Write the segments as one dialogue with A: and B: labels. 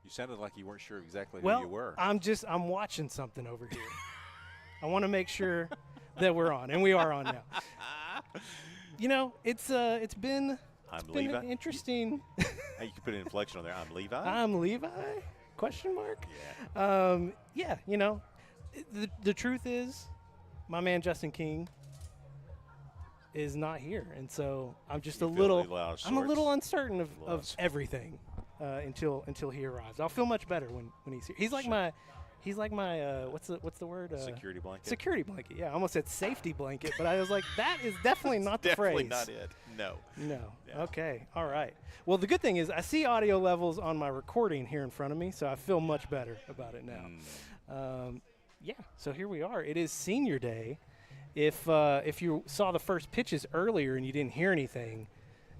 A: You sounded like you weren't sure exactly
B: Well,
A: who you were.
B: I'm watching something over here. I want to make sure that we're on, and we are on now. You know, it's been
A: Levi.
B: interesting.
A: Hey, you can put an inflection on there. I'm Levi.
B: I'm Levi? Question mark?
A: Yeah.
B: Yeah, you know, the truth is, my man Justin King is not here, and so I'm just
A: You
B: a
A: feel
B: little
A: out of
B: I'm a little
A: sorts.
B: uncertain of everything until he arrives. I'll feel much better when he's here. He's like my what's the word?
A: Security blanket.
B: Security blanket. Yeah, I almost said safety blanket, but I was like, that is definitely not the
A: Definitely
B: phrase.
A: not it. No.
B: No.
A: Yeah.
B: Okay. All right. Well, the good thing is I see audio levels on my recording here in front of me, so I feel much better about it now. Yeah. So here we are. It is Senior Day. If you saw the first pitches earlier and you didn't hear anything,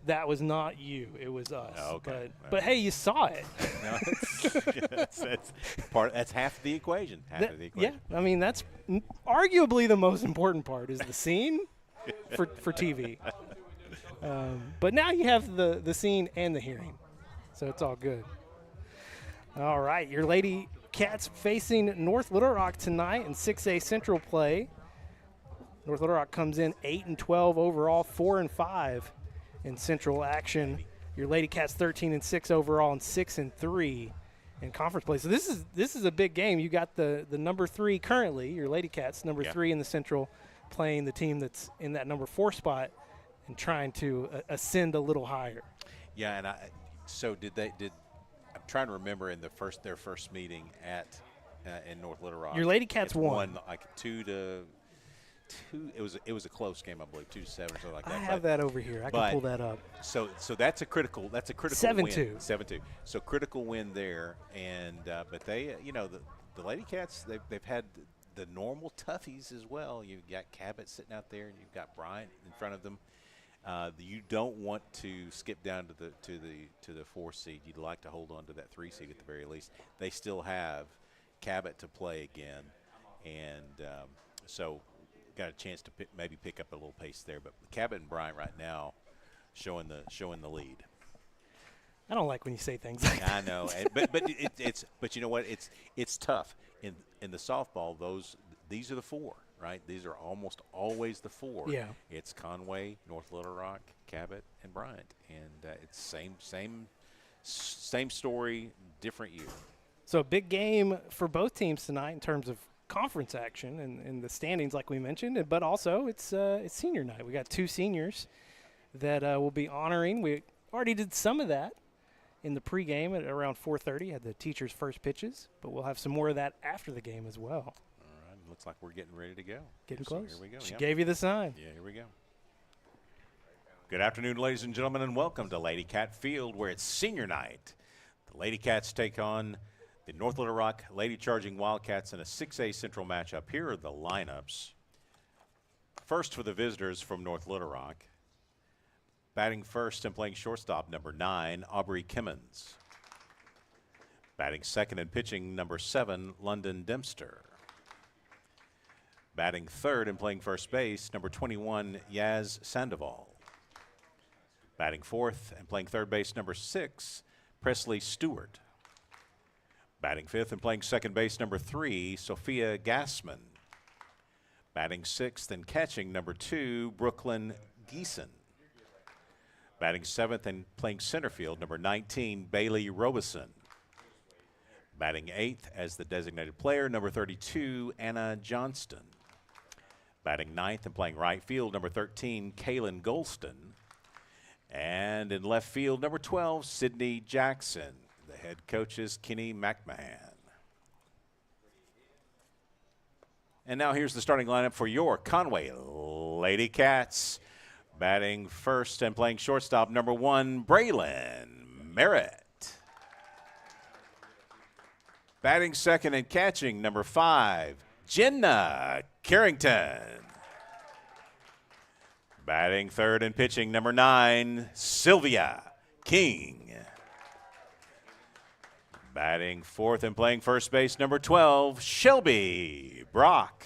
B: that was not you. It was us.
A: Oh, okay.
B: But hey, you saw it.
A: No, that's half the equation. Half of the equation.
B: Yeah. I mean, that's arguably the most important part is the scene for TV. But now you have the scene and the hearing, so it's all good. All right, your Lady Cats facing North Little Rock tonight in 6A Central play. North Little Rock comes in 8-12 overall, 4-5 in Central action. Your Lady Cats 13-6 overall and 6-3 in conference play. So this is a big game. You got the number 3 currently, your Lady Cats, number 3 in the Central, playing the team that's in that number 4 spot and trying to ascend a little higher.
A: Yeah, and so did I'm trying to remember in their first meeting at in North Little Rock.
B: Your Lady Cats
A: won like 2-2. It was a close game, I believe, 2-7 or something like that.
B: I have that over here. I can pull that up.
A: So that's a critical
B: 7-2.
A: win. 7-2. So critical win there, and but they the Lady Cats they've had the normal toughies as well. You've got Cabot sitting out there, and you've got Bryant in front of them. You don't want to skip down to the 4 seed. You'd like to hold on to that 3 seed at the very least. They still have Cabot to play again, and so got a chance to maybe pick up a little pace there. But Cabot and Bryant right now showing the lead.
B: I don't like when you say things like that.
A: I know, but you know what? It's tough in the softball. These are the 4. Right, these are almost always the 4.
B: Yeah,
A: it's Conway, North Little Rock, Cabot, and Bryant, and it's same story, different year.
B: So a big game for both teams tonight in terms of conference action and the standings, like we mentioned, but also it's senior night. We got 2 seniors that we'll be honoring. We already did some of that in the pregame at around 4:30. Had the teachers' first pitches, but we'll have some more of that after the game as well.
A: Looks like we're getting ready to go.
B: Getting close.
A: Here we go.
B: She gave you the sign.
A: Yeah, here we go. Good afternoon, ladies and gentlemen, and welcome to Lady Cat Field, where it's senior night. The Lady Cats take on the North Little Rock Lady Charging Wildcats in a 6A Central matchup. Here are the lineups. First for the visitors from North Little Rock. Batting first and playing shortstop, number 9, Aubrey Kimmons. Batting second and pitching, number 7, London Dempster. Batting third and playing first base, number 21, Yaz Sandoval. Batting fourth and playing third base, number 6, Presley Stewart. Batting fifth and playing second base, number 3, Sophia Gassman. Batting sixth and catching, number 2, Brooklyn Geeson. Batting seventh and playing center field, number 19, Bailey Robeson. Batting eighth as the designated player, number 32, Anna Johnston. Batting ninth and playing right field, number 13, Kaylin Golston. And in left field, number 12, Sydney Jackson. The head coach is Kenny McMahon. And now here's the starting lineup for your Conway Lady Cats. Batting first and playing shortstop, number 1, Braylon Merritt. Batting second and catching, number 5, Jenna Carrington. Batting third and pitching, number 9, Sylvia King. Batting fourth and playing first base, number 12, Shelby Brock.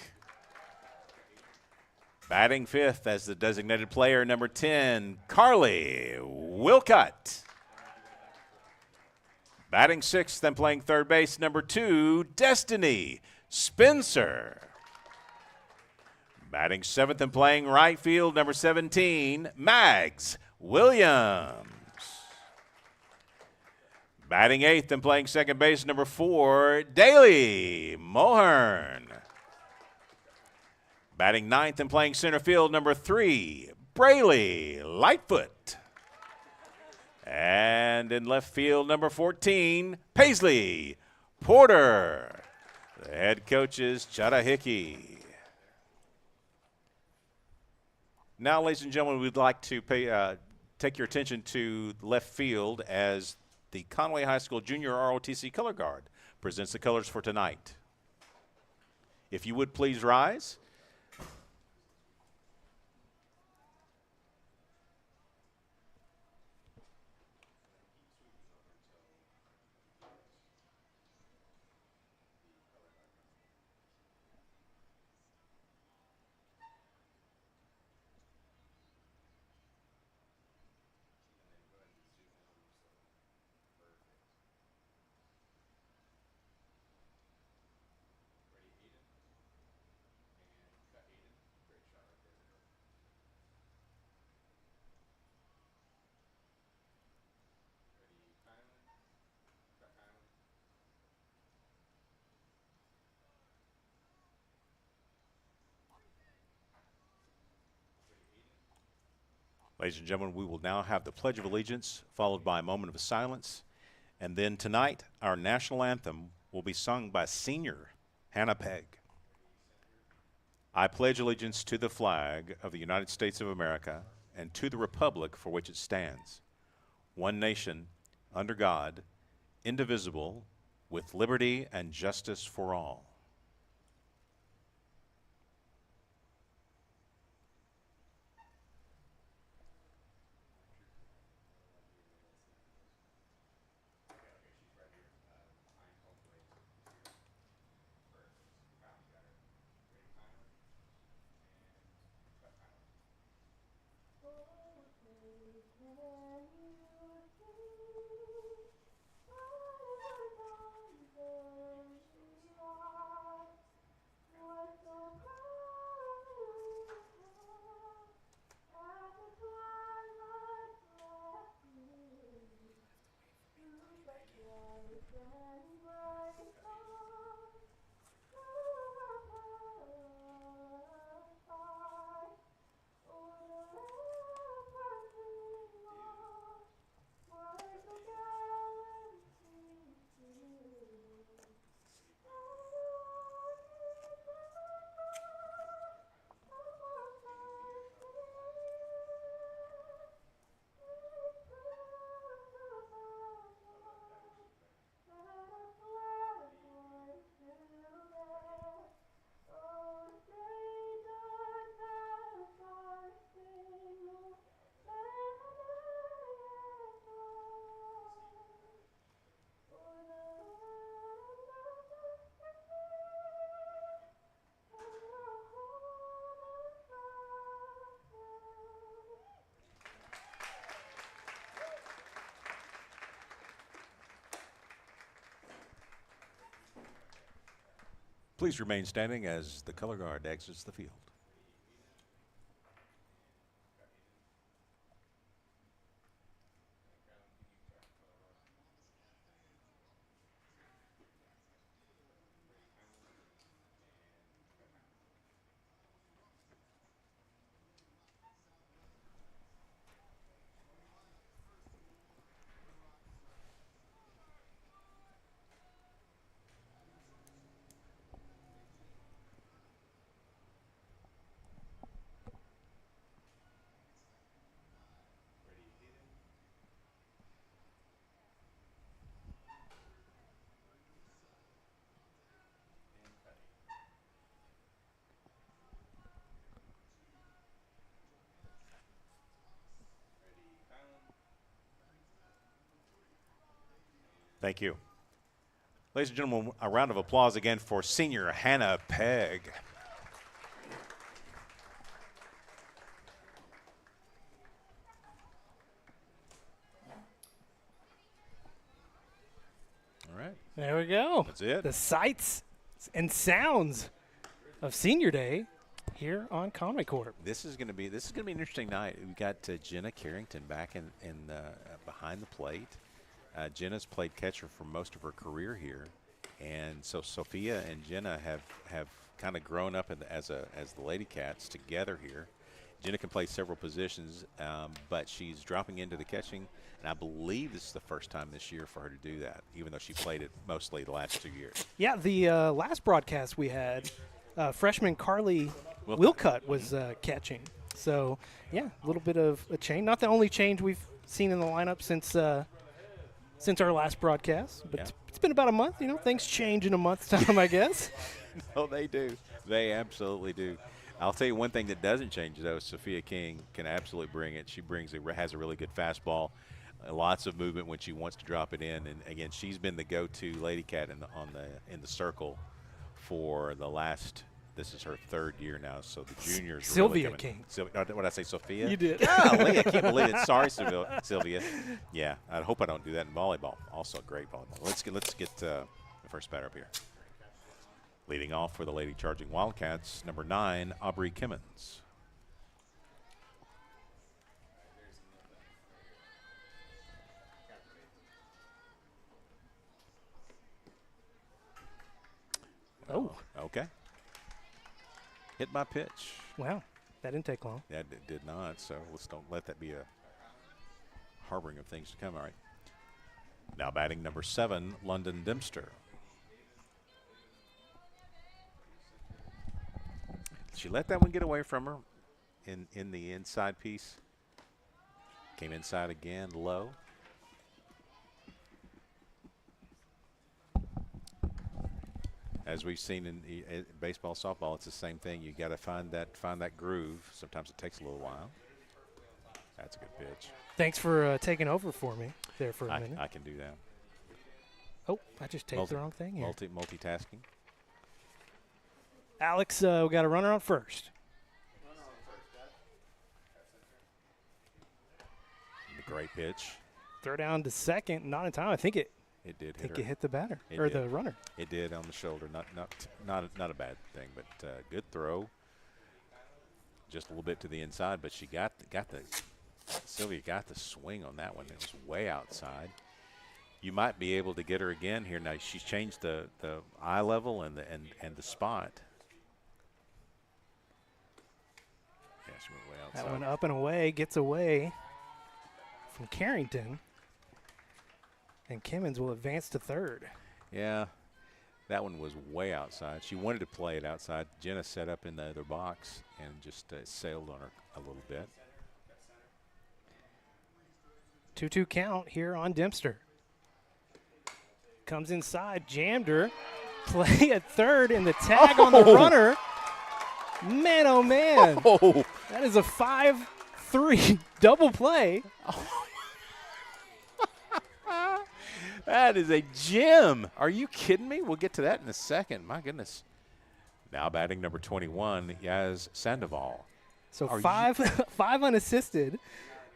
A: Batting fifth as the designated player, number 10, Carly Wilcott. Batting sixth and playing third base, number 2, Destiny Spencer. Batting seventh and playing right field, number 17, Mags Williams. Batting eighth and playing second base, number 4, Daly Mohern. Batting ninth and playing center field, number 3, Braley Lightfoot. And in left field, number 14, Paisley Porter. The head coach is Chada Hickey. Now, ladies and gentlemen, we'd like to take your attention to left field as the Conway High School Junior ROTC Color Guard presents the colors for tonight. If you would please rise. Ladies and gentlemen, we will now have the Pledge of Allegiance, followed by a moment of silence. And then tonight, our national anthem will be sung by senior Hannah Pegg. I pledge allegiance to the flag of the United States of America and to the republic for which it stands, one nation, under God, indivisible, with liberty and justice for all. Please remain standing as the color guard exits the field. Thank you. Ladies and gentlemen, a round of applause again for senior Hannah Pegg.
B: There we go.
A: That's it.
B: The sights and sounds of Senior Day here on Conway Corp.
A: This is going to be an interesting night. We've got Jenna Carrington back in behind the plate. Jenna's played catcher for most of her career here, and so Sophia and Jenna have kind of grown up as the Lady Cats together here. Jenna can play several positions, but she's dropping into the catching, and I believe this is the first time this year for her to do that, even though she played it mostly the last 2 years.
B: Yeah, the last broadcast we had, freshman Carly Wilcutt was catching. So, yeah, a little bit of a change. Not the only change we've seen in the lineup since our last broadcast, but
A: Yeah.
B: it's been about a month. You know, things change in a month's time, I guess.
A: Oh, they do. They absolutely do. I'll tell you one thing that doesn't change, though. Sophia King can absolutely bring it. She has a really good fastball, lots of movement when she wants to drop it in. And again, she's been the go-to Lady Cat in the circle for the last. This is her 3rd year now, so the juniors.
B: Sylvia
A: really
B: King.
A: What did I say, Sophia?
B: You did.
A: Golly, I can't believe it. Sorry, Sylvia. Yeah, I hope I don't do that in volleyball. Also, great volleyball. Let's get the first batter up here. Leading off for the Lady Charging Wildcats, number 9, Aubrey Kimmons.
B: Oh,
A: Okay. Hit by pitch.
B: wow. That didn't take long.
A: That did not, so let's don't let that be a harboring of things to come. All right. Now batting number 7, London Dempster. She let that one get away from her in the inside piece. Came inside again, low. As we've seen in baseball, softball, it's the same thing. You got to find that groove. Sometimes it takes a little while. That's a good pitch.
B: Thanks for taking over for me there for a minute.
A: I can do that.
B: Oh, I just taped the wrong thing here.
A: Multitasking.
B: Alex, we got a runner on first.
A: The great pitch.
B: Throw down to second, not in time. I think it
A: It did hit her.
B: it hit the batter
A: It
B: or
A: did.
B: the runner.
A: It did on the shoulder. Not a bad thing, but good throw. Just a little bit to the inside, but she got the Sylvia got the swing on that one. It was way outside. You might be able to get her again here. Now she's changed the eye level and the spot. Yeah, she went way outside.
B: That one up and away, gets away from Carrington. And Kimmons will advance to third.
A: Yeah, that one was way outside. She wanted to play it outside. Jenna set up in the other box and just sailed on her a little bit.
B: 2-2 count here on Dempster. Comes inside, jammed her. Play at third, and the tag on the runner. Man, oh, man.
A: Oh,
B: That is a 5-3 double play.
A: that is a gem. Are you kidding me? We'll get to that in a second. My goodness. Now batting number 21, Yaz Sandoval.
B: So
A: Are
B: five unassisted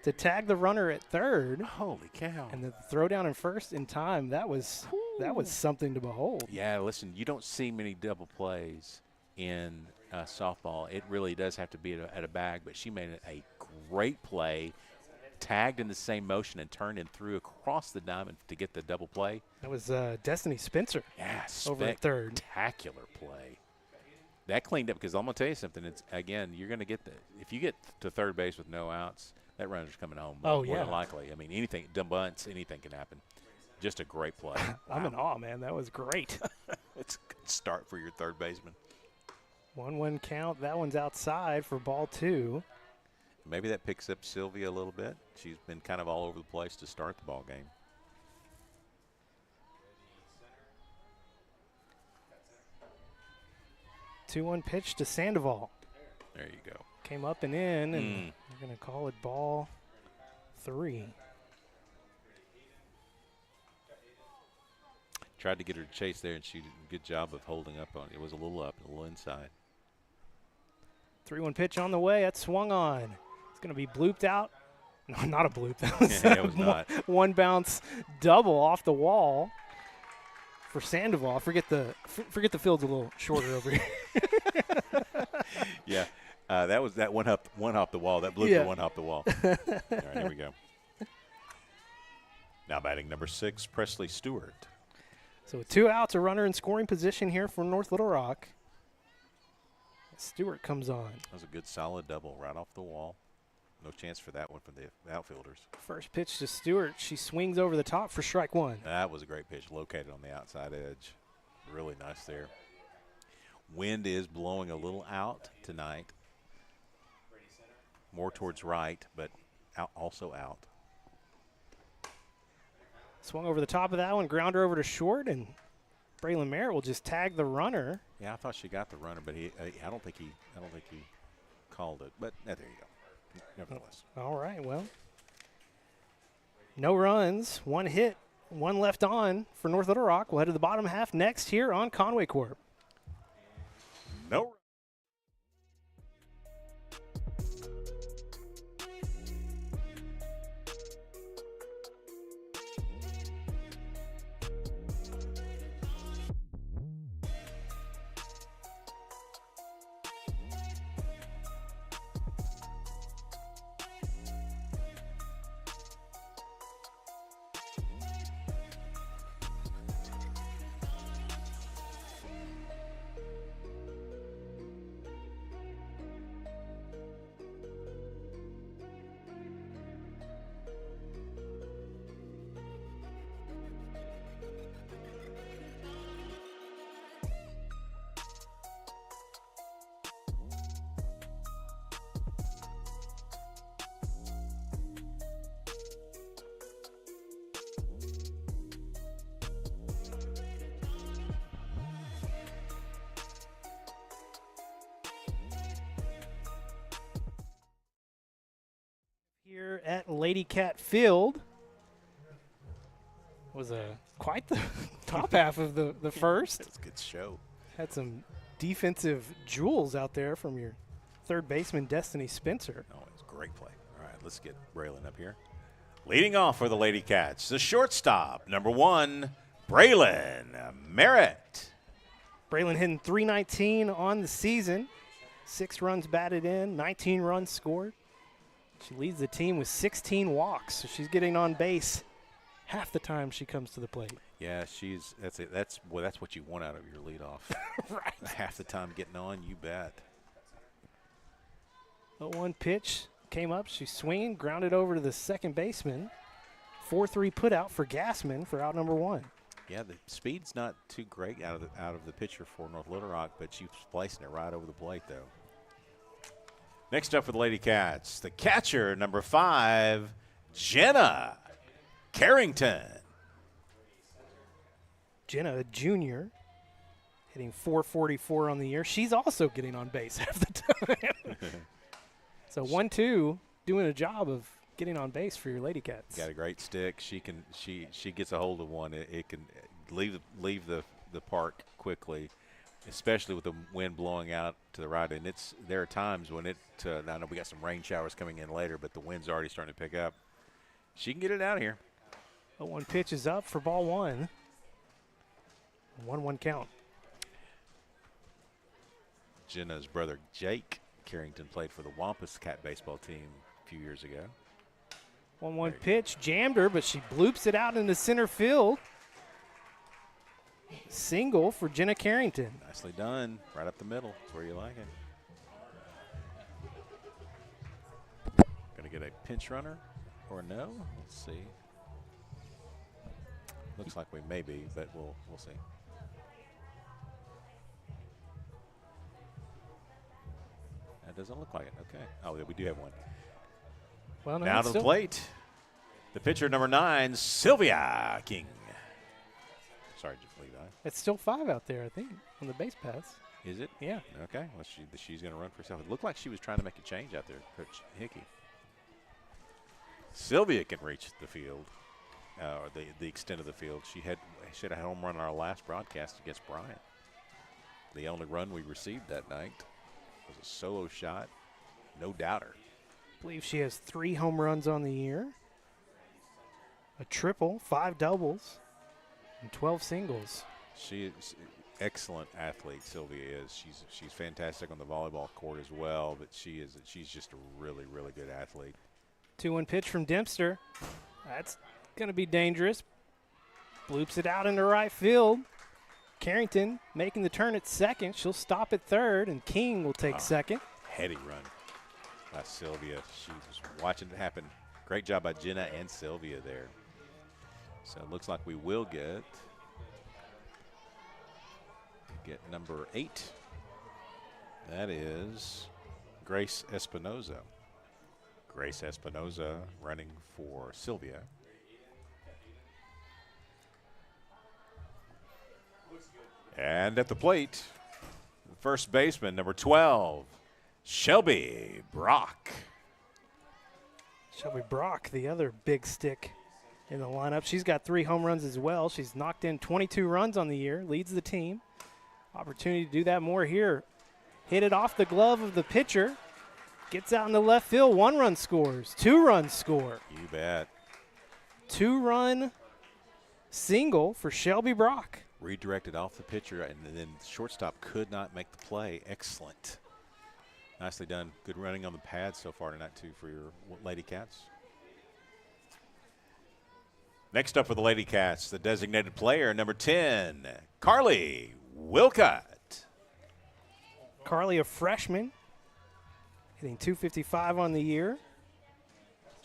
B: to tag the runner at third.
A: Holy cow.
B: And the throw down in first in time, that was something to behold.
A: Yeah, listen, you don't see many double plays in softball. It really does have to be at a bag, but she made a great play, tagged in the same motion and turned and threw across the diamond to get the double play.
B: That was Destiny Spencer.
A: Yeah,
B: over at third.
A: Spectacular play. That cleaned up because I'm going to tell you something. It's again, you're going to get if you get to third base with no outs, that runner's coming home.
B: Oh,
A: more
B: yeah.
A: than likely. I mean, anything, dumb bunts, anything can happen. Just a great play.
B: I'm in awe, man. That was great.
A: It's a good start for your third baseman.
B: 1-1 count. That one's outside for ball 2.
A: Maybe that picks up Sylvia a little bit. She's been kind of all over the place to start the ball game.
B: Two-one pitch to Sandoval.
A: There you go.
B: Came up and in, and we're going to call it ball 3.
A: Tried to get her to chase there, and she did a good job of holding up on it. It was a little up, a little inside.
B: 3-1 pitch on the way. That's swung on. It's going to be blooped out. No, not a bloop. That was,
A: Yeah, it was not.
B: One bounce double off the wall. for Sandoval. Forget the field's a little shorter over here.
A: Yeah, that one off the wall. That blooper one off the wall. All right, here we go. Now batting number 6, Presley Stewart.
B: So with 2 outs, a runner in scoring position here for North Little Rock. Stewart comes on.
A: That was a good solid double right off the wall. No chance for that one from the outfielders.
B: First pitch to Stewart. She swings over the top for strike 1.
A: That was a great pitch, located on the outside edge. Really nice there. Wind is blowing a little out tonight. More towards right, but also out.
B: Swung over the top of that one, grounder over to short, and Braylon Merritt will just tag the runner.
A: Yeah, I thought she got the runner, but I don't think he called it. But there you go. Nevertheless.
B: All right, well, no runs, 1 hit, 1 left on for North Little Rock. We'll head to the bottom half next here on Conway Corp.
A: No.
B: Here at Lady Cat Field was quite the top half of the first.
A: It's a good show.
B: Had some defensive jewels out there from your third baseman, Destiny Spencer.
A: Oh, it's a great play. All right, let's get Braylon up here. Leading off for the Lady Cats, the shortstop, number 1, Braylon Merritt.
B: Braylon hitting .319 on the season. 6 runs batted in, 19 runs scored. She leads the team with 16 walks, so she's getting on base half the time she comes to the plate.
A: Yeah, that's it. That's what you want out of your leadoff.
B: Right.
A: Half the time getting on, you bet.
B: 0-1 pitch came up. She swinged, grounded over to the second baseman. 4-3 put out for Gassman for out number 1.
A: Yeah, the speed's not too great out of the pitcher for North Little Rock, but she's placing it right over the plate, though. Next up for the Lady Cats, the catcher, number 5, Jenna Carrington.
B: Jenna, a junior, hitting .444 on the year. She's also getting on base half the time. So 1-2, doing a job of getting on base for your Lady Cats.
A: Got a great stick. She gets a hold of one. It can leave the park quickly, especially with the wind blowing out to the right. And there are times when I know we got some rain showers coming in later, but the wind's already starting to pick up. She can get it out of here.
B: 0-1 pitch is up for ball 1. 1-1 count.
A: Jenna's brother Jake Carrington played for the Wampus Cat baseball team a few years ago.
B: 1-1 pitch, jammed her, but she bloops it out into center field. Single for Jenna Carrington.
A: Nicely done. Right up the middle. That's where you like it. Going to get a pinch runner or no? Let's see. Looks like we may be, but we'll see. That doesn't look like it. Okay. Oh, we do have one.
B: Well, no,
A: now to the plate. The pitcher, number 9, Sylvia King. Sorry, Levi.
B: It's still 5 out there, I think, on the base pass.
A: Is it?
B: Yeah.
A: Okay. Well, she's going to run for herself. It looked like she was trying to make a change out there, Coach Hickey. Sylvia can reach the field, or the extent of the field. She had a home run on our last broadcast against Bryant. The only run we received that night was a solo shot. No doubter.
B: I believe she has 3 home runs on the year, a triple, 5 doubles, and 12 singles.
A: She is excellent athlete. Sylvia is. She's fantastic on the volleyball court as well. But she's just a really good athlete.
B: 2-1 pitch from Dempster. That's going to be dangerous. Bloops it out into right field. Carrington making the turn at second. She'll stop at third, and King will take second.
A: Heady run by Sylvia. She was watching it happen. Great job by Jenna and Sylvia there. So it looks like we will get number 8. That is Grace Espinoza. Grace Espinoza running for Sylvia. And at the plate, first baseman, number 12, Shelby Brock.
B: Shelby Brock, the other big stick in the lineup. She's got 3 home runs as well. She's knocked in 22 runs on the year, leads the team. Opportunity to do that more here. Hit it off the glove of the pitcher. Gets out in the left field. 1 run scores. 2 runs score.
A: You bet.
B: 2-run single for Shelby Brock.
A: Redirected off the pitcher, and then shortstop could not make the play. Excellent. Nicely done. Good running on the pad so far tonight, too, for your Lady Cats. Next up for the Lady Cats, the designated player, number 10, Carly Wilcott.
B: Carly, a freshman, hitting .255 on the year.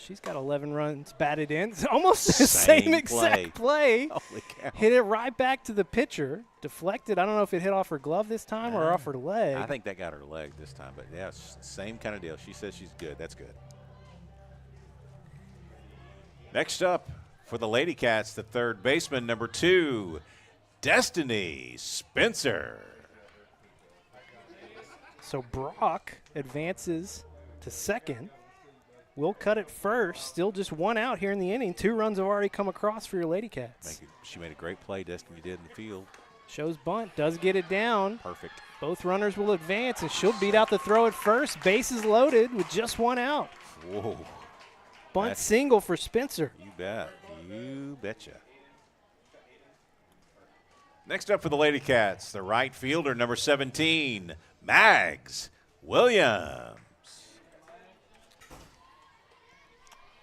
B: She's got 11 runs batted in. It's almost the same exact play.
A: Holy cow.
B: Hit it right back to the pitcher. Deflected. I don't know if it hit off her glove this time or off her leg.
A: I think that got her leg this time, but yeah, same kind of deal. She says she's good. That's good. Next up for the Lady Cats, the third baseman, number 2, Destiny Spencer.
B: So Brock advances to second. Will cut it first. Still just 1 out here in the inning. 2 runs have already come across for your Lady Cats.
A: She made a great play, Destiny did in the field.
B: Shows bunt. Does get it down.
A: Perfect.
B: Both runners will advance, and she'll beat out the throw at first. Bases loaded with just 1 out.
A: Whoa.
B: Bunt single for Spencer.
A: You bet. You betcha. Next up for the Lady Cats, the right fielder, number 17, Mags Williams.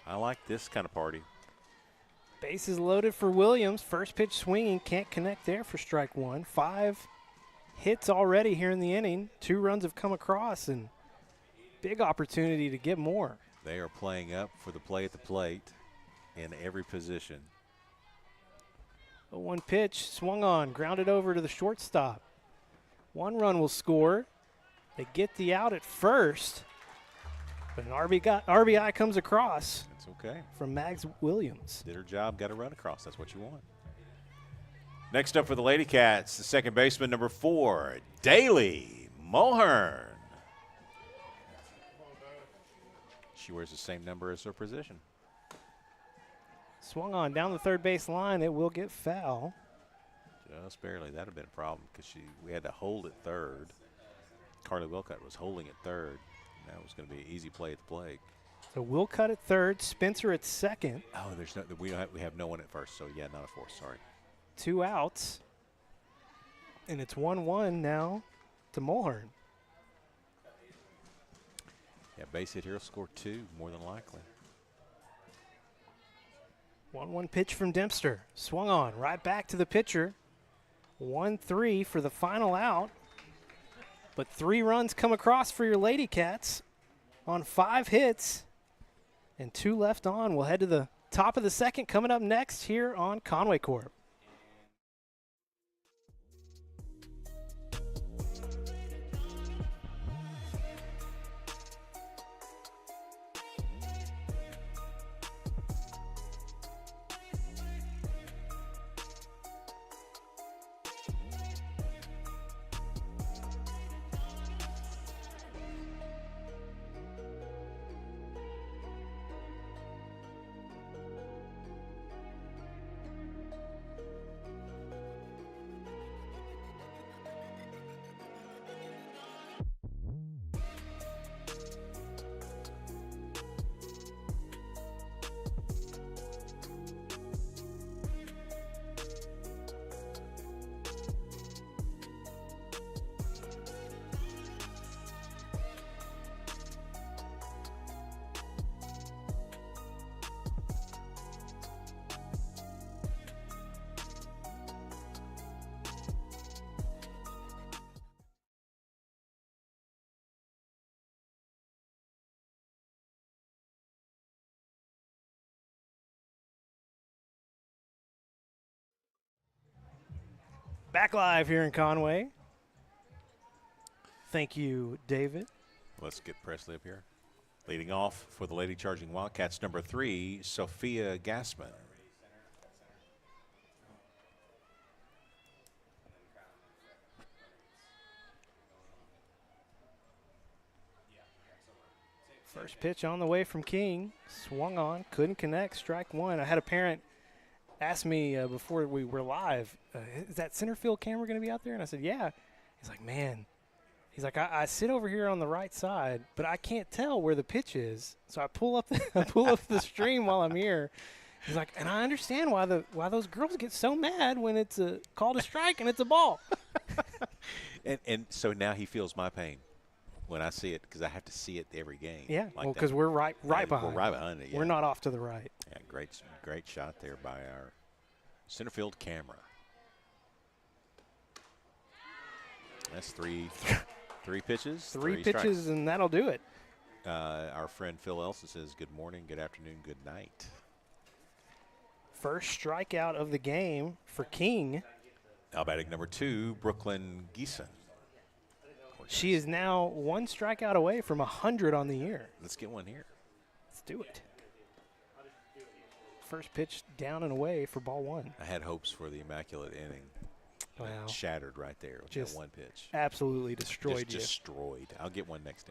A: I like this kind of party.
B: Bases loaded for Williams. First pitch swinging. Can't connect there for strike 1. 5 hits already here in the inning. 2 runs have come across, and big opportunity to get more.
A: They are playing up for the play at the plate in every position.
B: 0-1 pitch. Swung on. Grounded over to the shortstop. 1 run will score. They get the out at first, but an RBI comes across.
A: It's okay.
B: From Mags Williams.
A: Did her job, got a run across. That's what you want. Next up for the Lady Cats, the second baseman, number 4, Daly Mulhern. She wears the same number as her position.
B: Swung on down the third base line. It will get foul.
A: Just barely. That would have been a problem because we had to hold at third. Carly Wilcott was holding at third. That was going to be an easy play at the plate.
B: So we'll cut at third. Spencer at second.
A: Oh, we have no one at first. So yeah, not a force. Sorry.
B: 2 outs, and it's 1-1 now to Mulhern.
A: Yeah, base hit here will score 2 more than likely.
B: 1-1 pitch from Dempster. Swung on right back to the pitcher. 1-3 for the final out. But 3 runs come across for your Lady Cats on 5 hits. And 2 left on. We'll head to the top of the second coming up next here on Conway Corp. Back live here in Conway. Thank you, David.
A: Let's get Presley up here. Leading off for the Lady Charging Wildcats, number 3, Sophia Gassman.
B: First pitch on the way from King. Swung on, couldn't connect, strike one. I had a parent ask me before we were live, is that center field camera going to be out there? And I said, yeah. He's like, man. He's like, I sit over here on the right side, but I can't tell where the pitch is. So I pull up the stream while I'm here. He's like, and I understand why those girls get so mad when it's called a strike and it's a ball.
A: and so now he feels my pain when I see it, because I have to see it every game.
B: Yeah,
A: like
B: well, because we're right behind.
A: We're right behind it. Yeah.
B: We're not off to the right.
A: Yeah, great shot there by our center field camera. That's three pitches.
B: Three pitches,
A: strikes.
B: and that'll do it.
A: Our friend Phil Elson says, good morning, good afternoon, good night.
B: First strikeout of the game for King.
A: Now batting number 2, Brooklyn Geeson.
B: She is now one strikeout away from 100 on the year.
A: Let's get one here.
B: Let's do it. First pitch down and away for ball 1.
A: I had hopes for the immaculate inning.
B: Wow.
A: Shattered right there with
B: Just
A: that one pitch.
B: Absolutely destroyed you.
A: Just destroyed. I'll get one next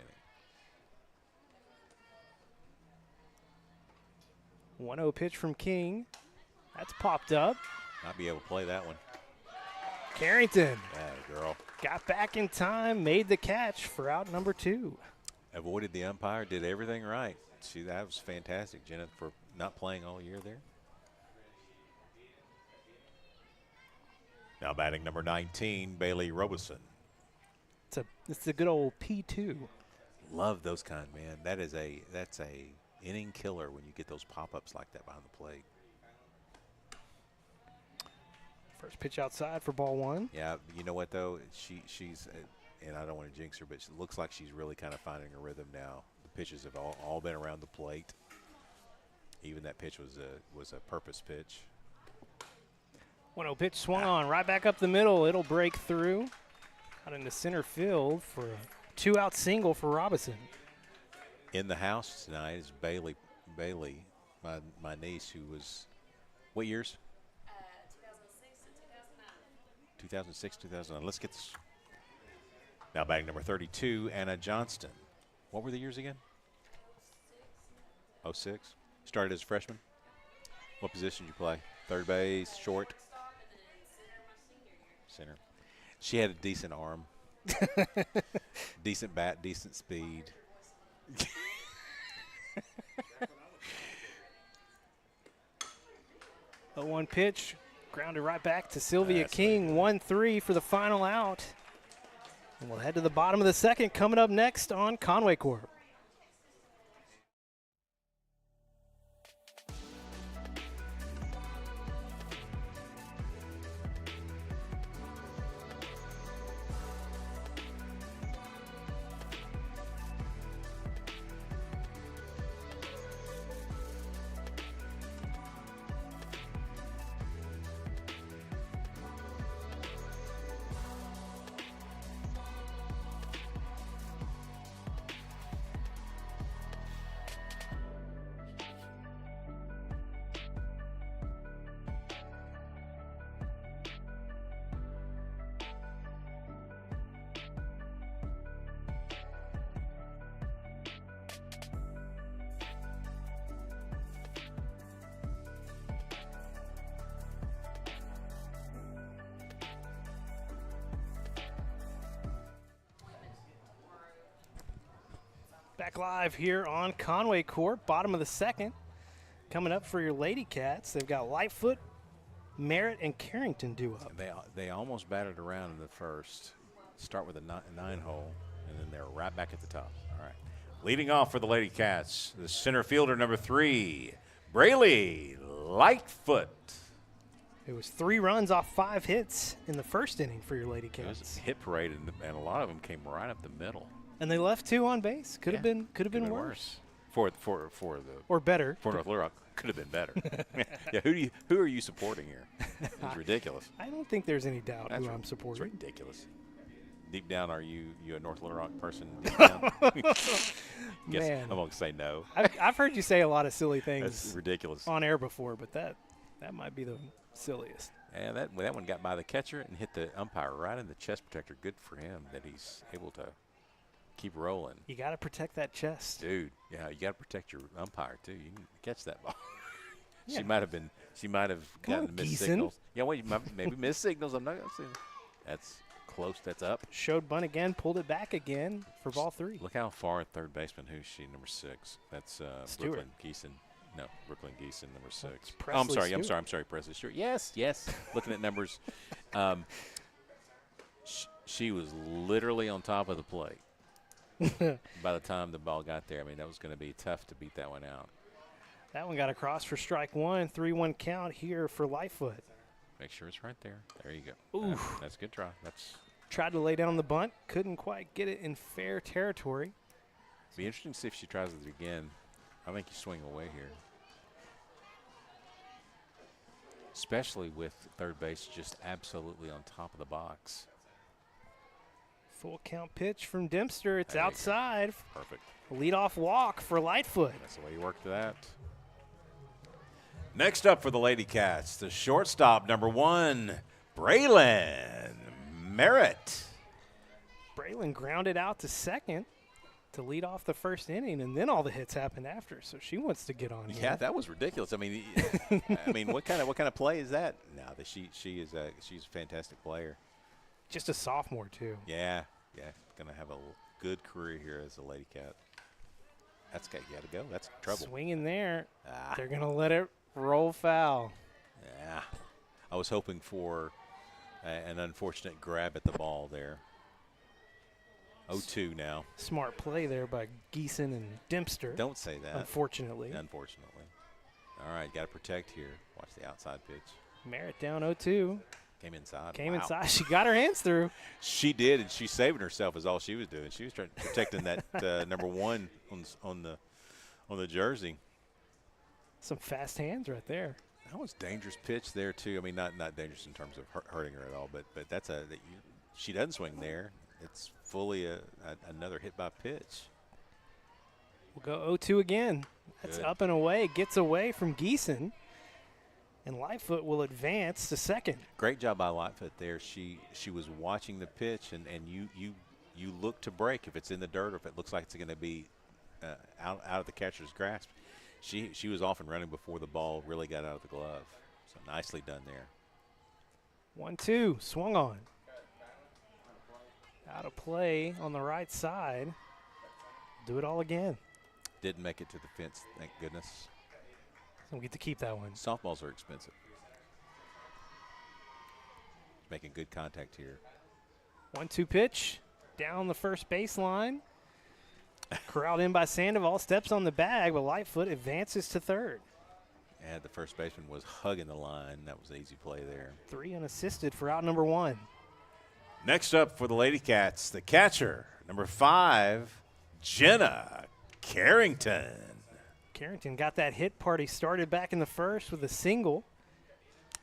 A: inning.
B: 1-0 pitch from King. That's popped up.
A: I'll be able to play that one.
B: Carrington.
A: Yeah, girl.
B: Got back in time, made the catch for out number 2.
A: Avoided the umpire, did everything right. See, that was fantastic, Jenna, for not playing all year there. Now batting number 19, Bailey Robeson.
B: It's a good old P2.
A: Love those kind, man. That's a inning killer when you get those pop-ups like that behind the plate.
B: First pitch outside for ball 1.
A: Yeah, you know what though? She's and I don't want to jinx her, but it looks like she's really kind of finding a rhythm now. The pitches have all been around the plate. Even that pitch was a purpose pitch.
B: 1-0 pitch swung on right back up the middle. It'll break through out into center field for a 2-out single for Robinson.
A: In the house tonight is Bailey, my niece, who was what years? 2006, 2009. Let's get this. Now batting number 32, Anna Johnston. What were the years again? 06. Started as a freshman. What position did you play? Third base, short? Center. She had a decent arm. Decent bat, decent speed.
B: A 1 pitch. Grounded right back to Sylvia King. 1-3 for the final out. And we'll head to the bottom of the second coming up next on Conway Corp. Back live here on Conway Corp, bottom of the second. Coming up for your Lady Cats, they've got Lightfoot, Merritt, and Carrington due up.
A: They almost batted around in the first. Start with a 9-hole, and then they're right back at the top. All right. Leading off for the Lady Cats, the center fielder, number 3, Braley Lightfoot.
B: It was 3 runs off 5 hits in the first inning for your Lady
A: It was
B: Cats.
A: a hit parade, and a lot of them came right up the middle.
B: And they left 2 on base. Could have been worse.
A: For the
B: Or better.
A: for North Little Rock, could have been better. Yeah, who are you supporting here? It's ridiculous.
B: I don't think there's any doubt
A: That's
B: who I'm
A: It's
B: supporting.
A: ridiculous. Deep down, are you a North Little Rock person? Deep down? Guess
B: Man.
A: I'm gonna say no.
B: I've heard you say a lot of silly
A: That's
B: things
A: ridiculous.
B: on air before, but that might be the silliest.
A: And that one got by the catcher and hit the umpire right in the chest protector. Good for him that he's able to keep rolling.
B: You got to protect that chest.
A: Dude, yeah, you got to protect your umpire too. You can catch that ball.
B: Yeah.
A: She might have
B: Come
A: gotten
B: on,
A: missed
B: Geeson.
A: signals. Yeah, well, maybe missed signals. I'm not gonna say that's close. That's up.
B: Showed bunt again, pulled it back again for ball 3.
A: Look how far at third baseman. Who's she? Number 6. That's
B: Stewart.
A: Brooklyn Geeson. No, Brooklyn Geeson, number 6.
B: It's
A: Oh, I'm
B: Presley
A: sorry.
B: Stewart.
A: I'm sorry, Presley Stewart. Yes. Looking at numbers. She was literally on top of the plate by the time the ball got there. I mean, that was going to be tough to beat that one out.
B: That one got across for strike 1, 3-1 count here for Lightfoot.
A: Make sure it's right there. There you go.
B: Ooh.
A: That's a good try. That's
B: Tried to lay down the bunt, couldn't quite get it in fair territory.
A: be interesting to see if she tries it again. I think you swing away here, especially with third base just absolutely on top of the box.
B: Full count pitch from Dempster. It's
A: There you go.
B: outside.
A: Perfect.
B: Leadoff walk for Lightfoot.
A: That's the way you work that. Next up for the Lady Cats, the shortstop, number 1, Braylon Merritt.
B: Braylon grounded out to second to lead off the first inning, and then all the hits happened after. So she wants to get on here.
A: Yeah, that was ridiculous. I mean, what kind of play is that? No, that she's a fantastic player.
B: Just a sophomore too.
A: Yeah, gonna have a good career here as a Lady Cat. That's got to go. That's trouble.
B: Swinging there.
A: Ah.
B: They're gonna let it roll foul.
A: Yeah, I was hoping for an unfortunate grab at the ball there. 0-2 now.
B: Smart play there by Geeson and Dempster.
A: Don't say that.
B: Unfortunately.
A: Unfortunately. All right, got to protect here. Watch the outside pitch.
B: Merritt down 0-2.
A: Came inside.
B: Came
A: Wow.
B: inside. She got her hands through.
A: She did, and she saving herself is all she was doing. She was protecting that number 1 on the jersey.
B: Some fast hands right there.
A: That was dangerous pitch there too. I mean, not dangerous in terms of hurting her at all, but that's she doesn't swing there. It's fully another hit by pitch.
B: We'll go 0-2 again. That's
A: Good.
B: up and away. Gets away from Geeson. And Lightfoot will advance to second.
A: Great job by Lightfoot there. She was watching the pitch, and you look to break if it's in the dirt or if it looks like it's going to be out of the catcher's grasp. She was off and running before the ball really got out of the glove. So nicely done there.
B: 1-2. Swung on. Out of play on the right side. Do it all again.
A: Didn't make it to the fence, thank goodness.
B: So we get to keep that one.
A: Softballs are expensive. Making good contact here.
B: 1-2 pitch. Down the first baseline. Corralled in by Sandoval. Steps on the bag, but Lightfoot advances to third.
A: And the first baseman was hugging the line. That was an easy play there.
B: 3 unassisted for out number 1.
A: Next up for the Lady Cats, the catcher, number 5, Jenna Carrington.
B: Carrington got that hit party started back in the first with a single.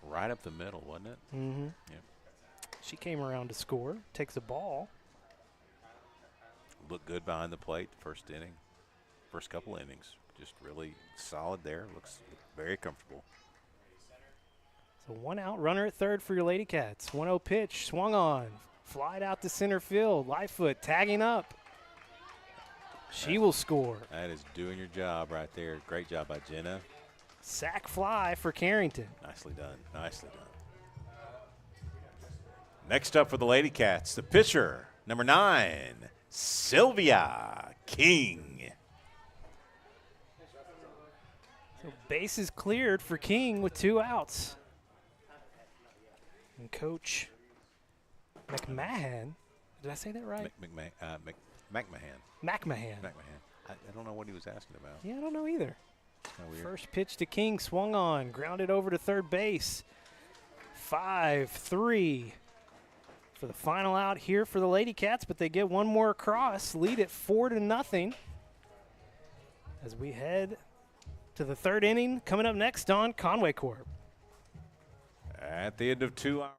A: Right up the middle, wasn't it?
B: Mm-hmm.
A: Yep.
B: She came around to score. Takes a ball.
A: Looked good behind the plate first inning. First couple innings. Just really solid there. Looks very comfortable.
B: So 1 out, runner at third for your Lady Cats. 1-0 pitch, swung on. Flied out to center field. Lightfoot tagging up. She will score.
A: That is doing your job right there. Great job by Jenna.
B: Sack fly for Carrington.
A: Nicely done. Nicely done. Next up for the Lady Cats, the pitcher, number 9, Sylvia King.
B: So bases cleared for King with 2 outs. And Coach McMahon, did I say that right?
A: McMahon.
B: McMahon.
A: I don't know what he was asking about.
B: Yeah, I don't know either.
A: It's kind of weird.
B: First pitch to King, swung on, grounded over to third base. 5-3 for the final out here for the Lady Cats, but they get one more across, lead it 4-0 as we head to the third inning. Coming up next on Conway Corp.
A: At the end of 2 hours.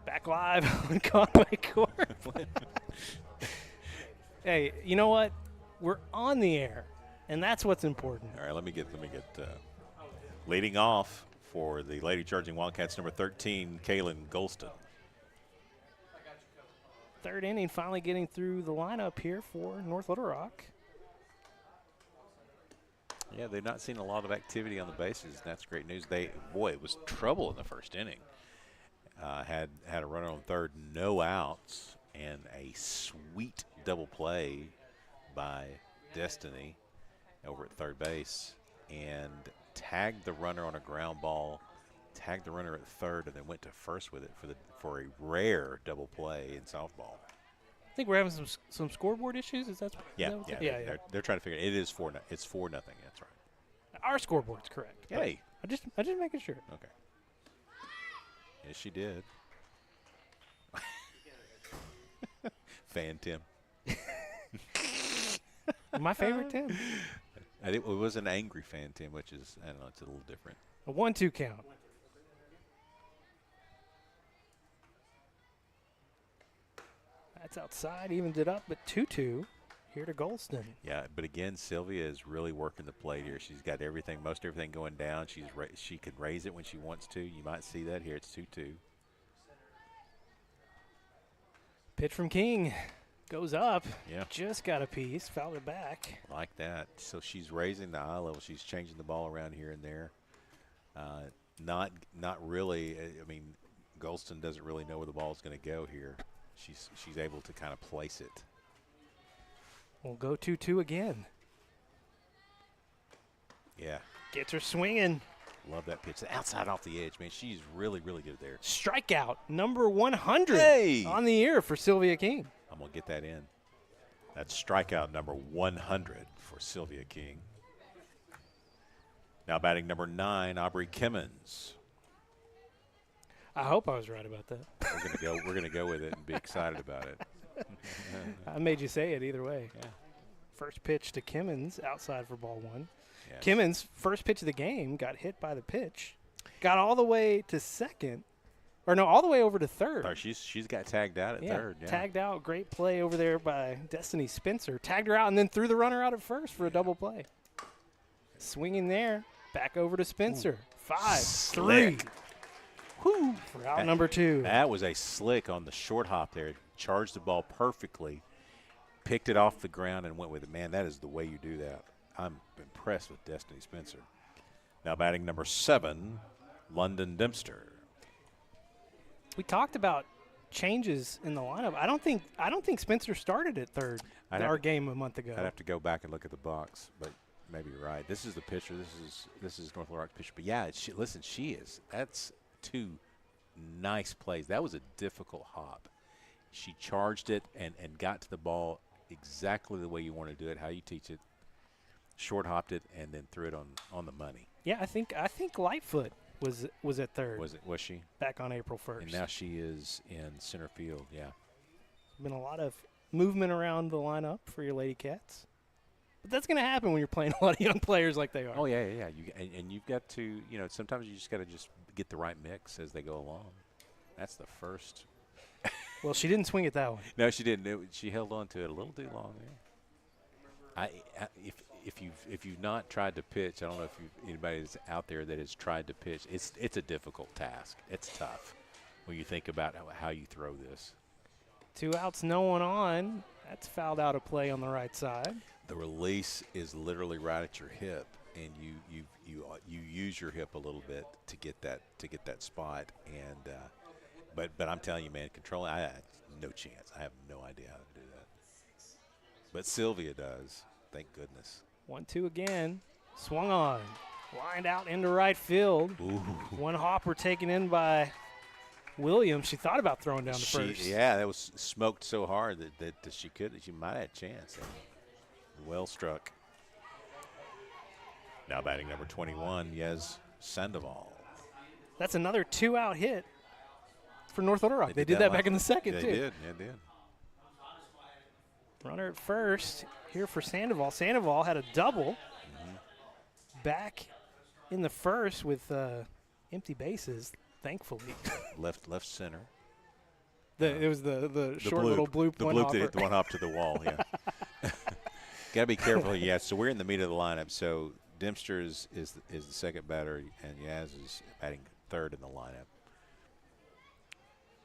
B: Back live on Conway Corp. Hey, you know what? We're on the air, and that's what's important.
A: All right, let me get leading off for the Lady Charging Wildcats, number 13, Kaylin Golston.
B: Third inning, finally getting through the lineup here for North Little Rock.
A: Yeah, they've not seen a lot of activity on the bases, and that's great news. It was trouble in the first inning. Had a runner on third, no outs, and a sweet double play by Destiny over at third base, and tagged the runner on a ground ball, tagged the runner at third, and then went to first with it for a rare double play in softball.
B: I think we're having some scoreboard issues. Is that?
A: Yeah. They're trying to figure it. It's 4-0. That's right.
B: Our scoreboard's correct.
A: Hey,
B: I just making sure.
A: Okay. Yes, she did. Fan Tim.
B: My favorite Tim.
A: It was an angry fan Tim, which is, I don't know, it's a little different.
B: A 1-2 count. That's outside, evened it up, but 2-2 here to Golston.
A: Yeah, but again, Sylvia is really working the plate here. She's got most everything going down. She can raise it when she wants to. You might see that here. It's 2-2.
B: Pitch from King goes up.
A: Yeah.
B: Just got a piece, fouled it back.
A: Like that. So she's raising the eye level. She's changing the ball around here and there. Not really. I mean, Golston doesn't really know where the ball is going to go here. She's able to kind of place it.
B: We'll go 2-2 again.
A: Yeah.
B: Gets her swinging.
A: Love that pitch. Outside off the edge, man. She's really, really good there.
B: Strikeout number 100 on the year for Sylvia King.
A: I'm going to get that in. That's strikeout number 100 for Sylvia King. Now batting number 9, Aubrey Kimmons.
B: I hope I was right about that.
A: We're gonna go with it and be excited about it.
B: I made you say it either way.
A: Yeah.
B: First pitch to Kimmons outside for ball 1.
A: Yes.
B: Kimmons, first pitch of the game, got hit by the pitch. Got all the way to second. Or no, all the way over to third.
A: She's got tagged out at third. Yeah.
B: Tagged out. Great play over there by Destiny Spencer. Tagged her out and then threw the runner out at first for a double play. Swinging there. Back over to Spencer. 5-3. Whoo, for out number 2.
A: That was a slick on the short hop there. Charged the ball perfectly, picked it off the ground and went with it. Man, that is the way you do that. I'm impressed with Destiny Spencer. Now batting number 7, London Dempster.
B: We talked about changes in the lineup. I don't think Spencer started at third our game a month ago.
A: I'd have to go back and look at the box, but maybe you're right. This is the pitcher. This is North Little Rock's pitcher. But yeah, that's 2 nice plays. That was a difficult hop. She charged it and got to the ball exactly the way you want to do it, how you teach it. Short hopped it and then threw it on the money.
B: Yeah, I think Lightfoot was at third.
A: Was she?
B: Back on April 1st.
A: And now she is in center field, yeah.
B: Been a lot of movement around the lineup for your Lady Cats. But that's going to happen when you're playing a lot of young players like they are.
A: Oh, yeah. And you've got to, sometimes you just got to just get the right mix as they go along. That's the first.
B: Well, she didn't swing it that way.
A: No, she didn't. She held on to it a little too long. Yeah. if you've not tried to pitch, I don't know if anybody's out there that has tried to pitch. It's a difficult task. It's tough when you think about how you throw this.
B: 2 outs, no one on. That's fouled out of play on the right side.
A: The release is literally right at your hip, and you use your hip a little bit to get that spot. And but I'm telling you, man, controlling, I have no chance. I have no idea how to do that. But Sylvia does. Thank goodness.
B: 1-2 again. Swung on. Lined out into right field.
A: Ooh.
B: One hopper taken in by Williams. She thought about throwing down to first.
A: Yeah, that was smoked so hard that she might have had a chance. Well struck. Now batting number 21, Yes Sandoval.
B: That's another 2-out hit for North Little Rock. They did that back in the second, too.
A: They did.
B: Runner at first here for Sandoval. Sandoval had a double back in the first with empty bases, thankfully.
A: left center.
B: It was the short
A: bloop.
B: little bloop
A: the
B: one
A: bloop
B: hopper.
A: that hit the one hop to the wall, yeah. Got to be careful. Yeah, so we're in the meat of the lineup. So Dempster is the second batter, and Yaz is batting third in the lineup.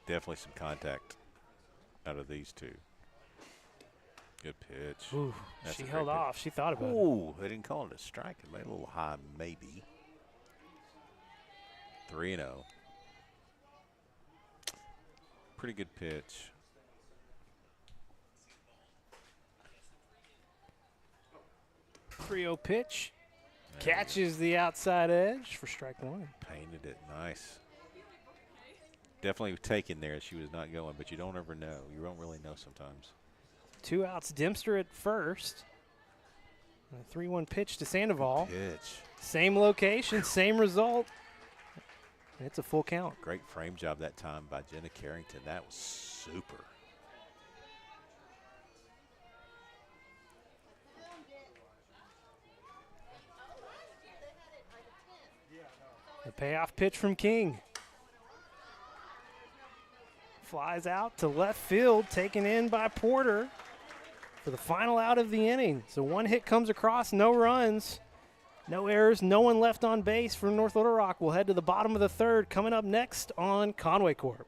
A: Definitely some contact out of these two. Good pitch.
B: Ooh, she held off. She thought about it.
A: Ooh, they didn't call it a strike. It made a little high, maybe. 3-0. Pretty good pitch.
B: .30 pitch. Catches the outside edge for strike one.
A: Painted it nice. Definitely taken there. She was not going, but you don't ever know. You don't really know sometimes.
B: 2 outs. Dempster at first. A 3-1 pitch to Sandoval.
A: Good pitch.
B: Same location, same result. And it's a full count.
A: Great frame job that time by Jenna Carrington. That was super.
B: The payoff pitch from King. Flies out to left field, taken in by Porter for the final out of the inning. So one hit comes across, no runs, no errors, no one left on base for North Little Rock. We'll head to the bottom of the third coming up next on Conway Corp.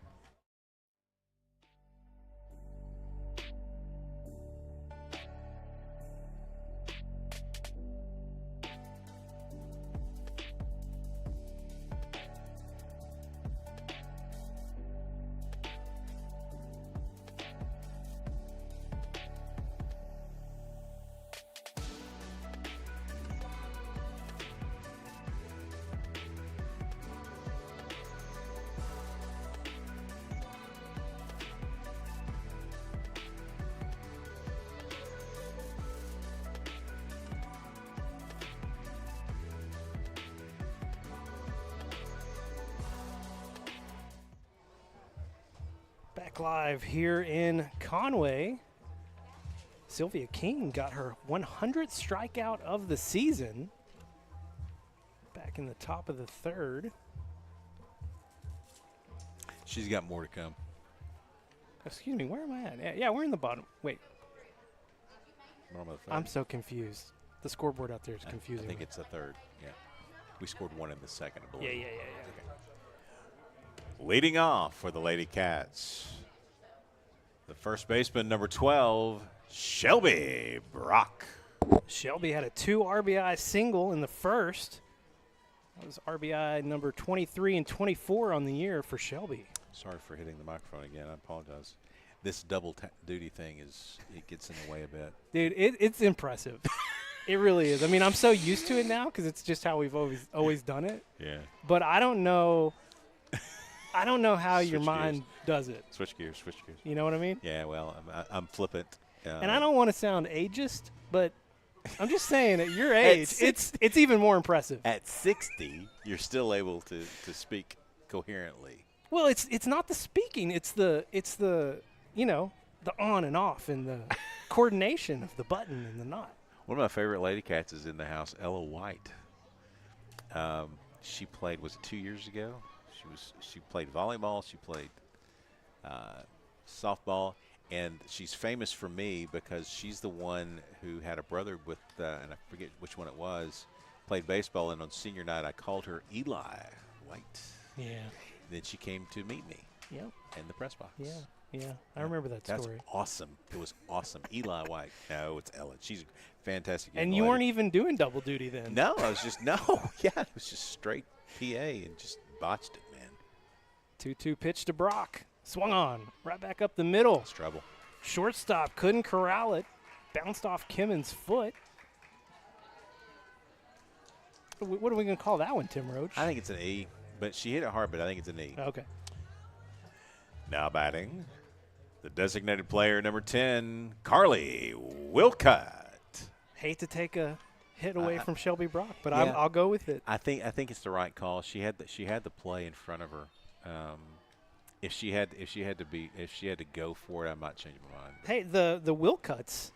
B: Back live here in Conway. Sylvia King got her 100th strikeout of the season. Back in the top of the third.
A: She's got more to come.
B: Excuse me, where am I at? Yeah, we're in the bottom. Wait,
A: Normal third.
B: I'm so confused. The scoreboard out there is confusing
A: I think
B: me.
A: it's the third. Yeah. We scored one in the second, I believe.
B: Yeah.
A: Okay. Leading off for the Lady Cats, the first baseman, number 12, Shelby Brock.
B: Shelby had a 2 RBI single in the first. That was RBI number 23 and 24 on the year for Shelby.
A: Sorry for hitting the microphone again. I apologize. This double duty thing it gets in the way a bit.
B: Dude, it's impressive. It really is. I mean, I'm so used to it now because it's just how we've always done it.
A: Yeah.
B: But I don't know how your
A: Switch
B: mind
A: gears.
B: does it.
A: Switch gears.
B: You know what I mean?
A: Yeah, well, I'm flippant.
B: And I don't want to sound ageist, but I'm just saying at your age, it's even more impressive.
A: At 60, you're still able to speak coherently.
B: Well, it's not the speaking, it's the the on and off and the coordination of the button and the knot.
A: One of my favorite Lady Cats is in the house, Ella White. She played, was it 2 years ago? She played volleyball, she played softball, And she's famous for me because she's the one who had a brother with, and I forget which one it was, played baseball. And on senior night, I called her Eli White.
B: Yeah.
A: Then she came to meet me
B: Yep.
A: in the press box.
B: Yeah. I remember that story.
A: That's awesome. It was awesome. Eli White. No, it's Ellen. She's a fantastic.
B: And
A: young
B: you
A: lady.
B: weren't even doing double duty then.
A: No, I was just Yeah, it was just straight PA and just botched it, man.
B: 2-2 pitch to Brock. Swung on. Right back up the middle.
A: It's trouble.
B: Shortstop couldn't corral it. Bounced off Kimmon's foot. What are we going to call that one, Tim Roach?
A: I think it's an E, but she hit it hard, but I think it's an E.
B: Okay.
A: Now batting, the designated player, number 10, Carly Wilcott.
B: Hate to take a hit away from Shelby Brock, but
A: yeah.
B: I'll go with it.
A: I think it's the right call. She had the play in front of her. If she had to go for it, I might change my mind.
B: Hey, the Wilcotts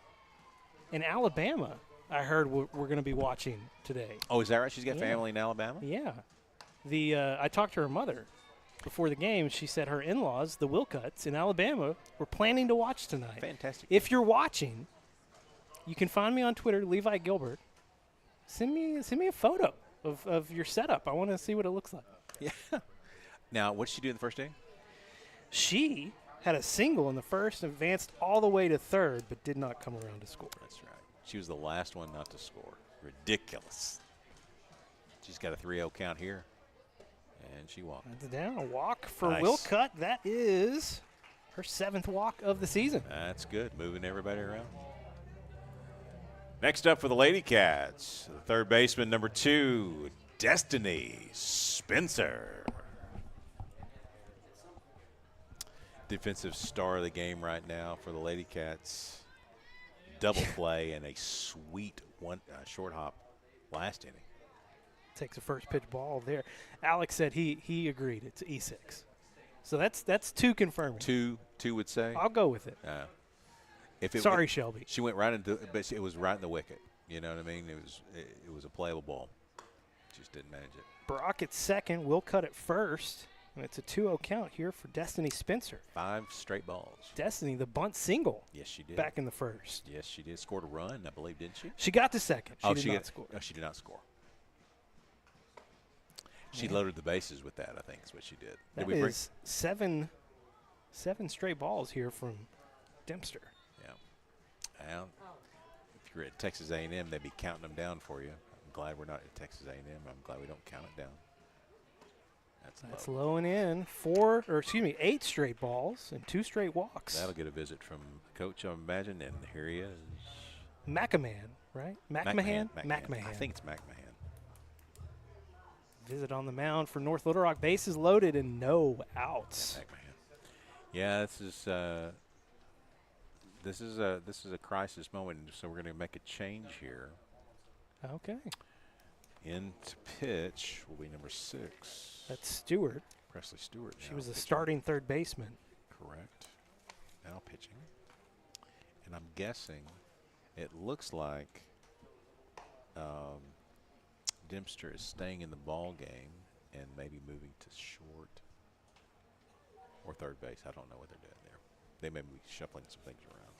B: in Alabama, I heard we're going to be watching today.
A: Oh, is that right? She's got family in Alabama?
B: Yeah. I talked to her mother before the game. She said her in-laws, the Wilcotts in Alabama, were planning to watch tonight.
A: Fantastic.
B: If you're watching, you can find me on Twitter, Levi Gilbert. Send me a photo of your setup. I want to see what it looks like.
A: Yeah. Now, what did she do in the first inning?
B: She had a single in the first, advanced all the way to third, but did not come around to score.
A: That's right. She was the last one not to score. Ridiculous. She's got a 3-0 count here, and she walked.
B: That's down. A walk for
A: Nice.
B: Wilcott. That is her 7th walk of the season.
A: That's good, moving everybody around. Next up for the Lady Cats, the third baseman, number 2, Destiny Spencer. Defensive star of the game right now for the Lady Cats. Double play and a sweet short hop last inning.
B: Takes a first pitch ball there. Alex said he agreed. It's E6. So that's 2 confirming.
A: Two would say.
B: I'll go with it.
A: If it
B: Sorry, Shelby.
A: She went right into, but it was right in the wicket. You know what I mean? It was a playable ball. Just didn't manage it.
B: Brock at second. Wilcott at first. And it's a 2-0 count here for Destiny Spencer.
A: 5 straight balls.
B: Destiny, the bunt single.
A: Yes, she did.
B: Back in the first.
A: Yes, she did. Scored a run, I believe, didn't she?
B: She got to second. She did not score.
A: No, she did not score. She loaded the bases with that, I think is what she did.
B: That is seven straight balls here from Dempster.
A: Yeah. Well, if you're at Texas A&M, they'd be counting them down for you. I'm glad we're not at Texas A&M. I'm glad we don't count it down.
B: That's low and in. 8 straight balls and 2 straight walks.
A: That'll get a visit from Coach, I imagine, and here he is.
B: McMahon, right? McMahon? McMahon.
A: I think it's McMahon.
B: Visit on the mound for North Little Rock. Bases loaded and no outs.
A: Yeah, this is a crisis moment, so we're going to make a change here.
B: Okay.
A: In to pitch will be number 6.
B: That's Stewart.
A: Presley Stewart.
B: She was the
A: pitching.
B: starting third baseman.
A: Correct. Now pitching. And I'm guessing it looks like Dempster is staying in the ball game and maybe moving to short or third base. I don't know what they're doing there. They may be shuffling some things around.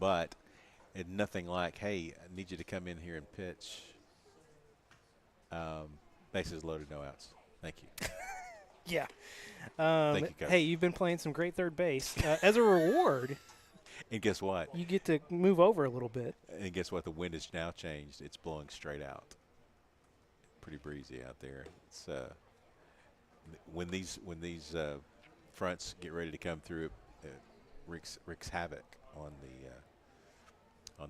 A: But it's nothing like, hey, I need you to come in here and pitch. Bases loaded, no outs. Thank you.
B: Yeah.
A: Thank you, Coach.
B: Hey, you've been playing some great third base. As a reward,
A: And guess what?
B: you get to move over a little bit.
A: And guess what? The wind has now changed. It's blowing straight out. Pretty breezy out there. It's when these fronts get ready to come through, it wreaks havoc on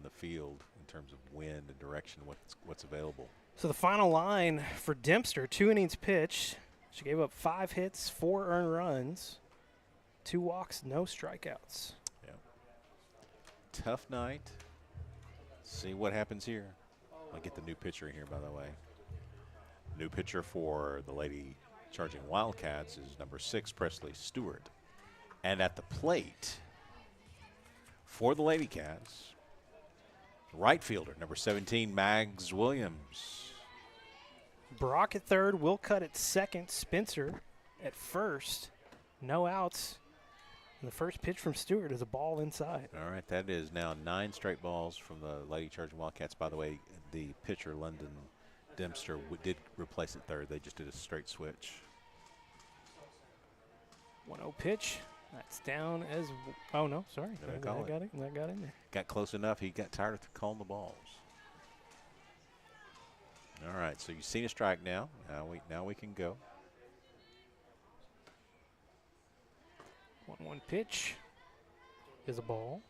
A: the field in terms of wind and direction, what's available.
B: So the final line for Dempster, 2 innings pitched. She gave up 5 hits, 4 earned runs, 2 walks, no strikeouts.
A: Yeah. Tough night. See what happens here. I'll get the new pitcher in here, by the way. New pitcher for the Lady Charging Wildcats is number 6, Presley Stewart. And at the plate for the Lady Cats, right fielder, number 17, Mags Williams.
B: Brock at third, Wilcott at second, Spencer at first. No outs. And the first pitch from Stewart is a ball inside.
A: All right, that is now 9 straight balls from the Lady Charging Wildcats. By the way, the pitcher, London Dempster, did replace at third. They just did a straight switch.
B: 1-0 pitch. That's down as oh no, sorry.
A: Did I
B: That
A: call
B: got it. That got in there.
A: Got close enough. He got tired of calling the balls. All right, so you've seen a strike now. Now we can go.
B: 1-1 pitch is a ball.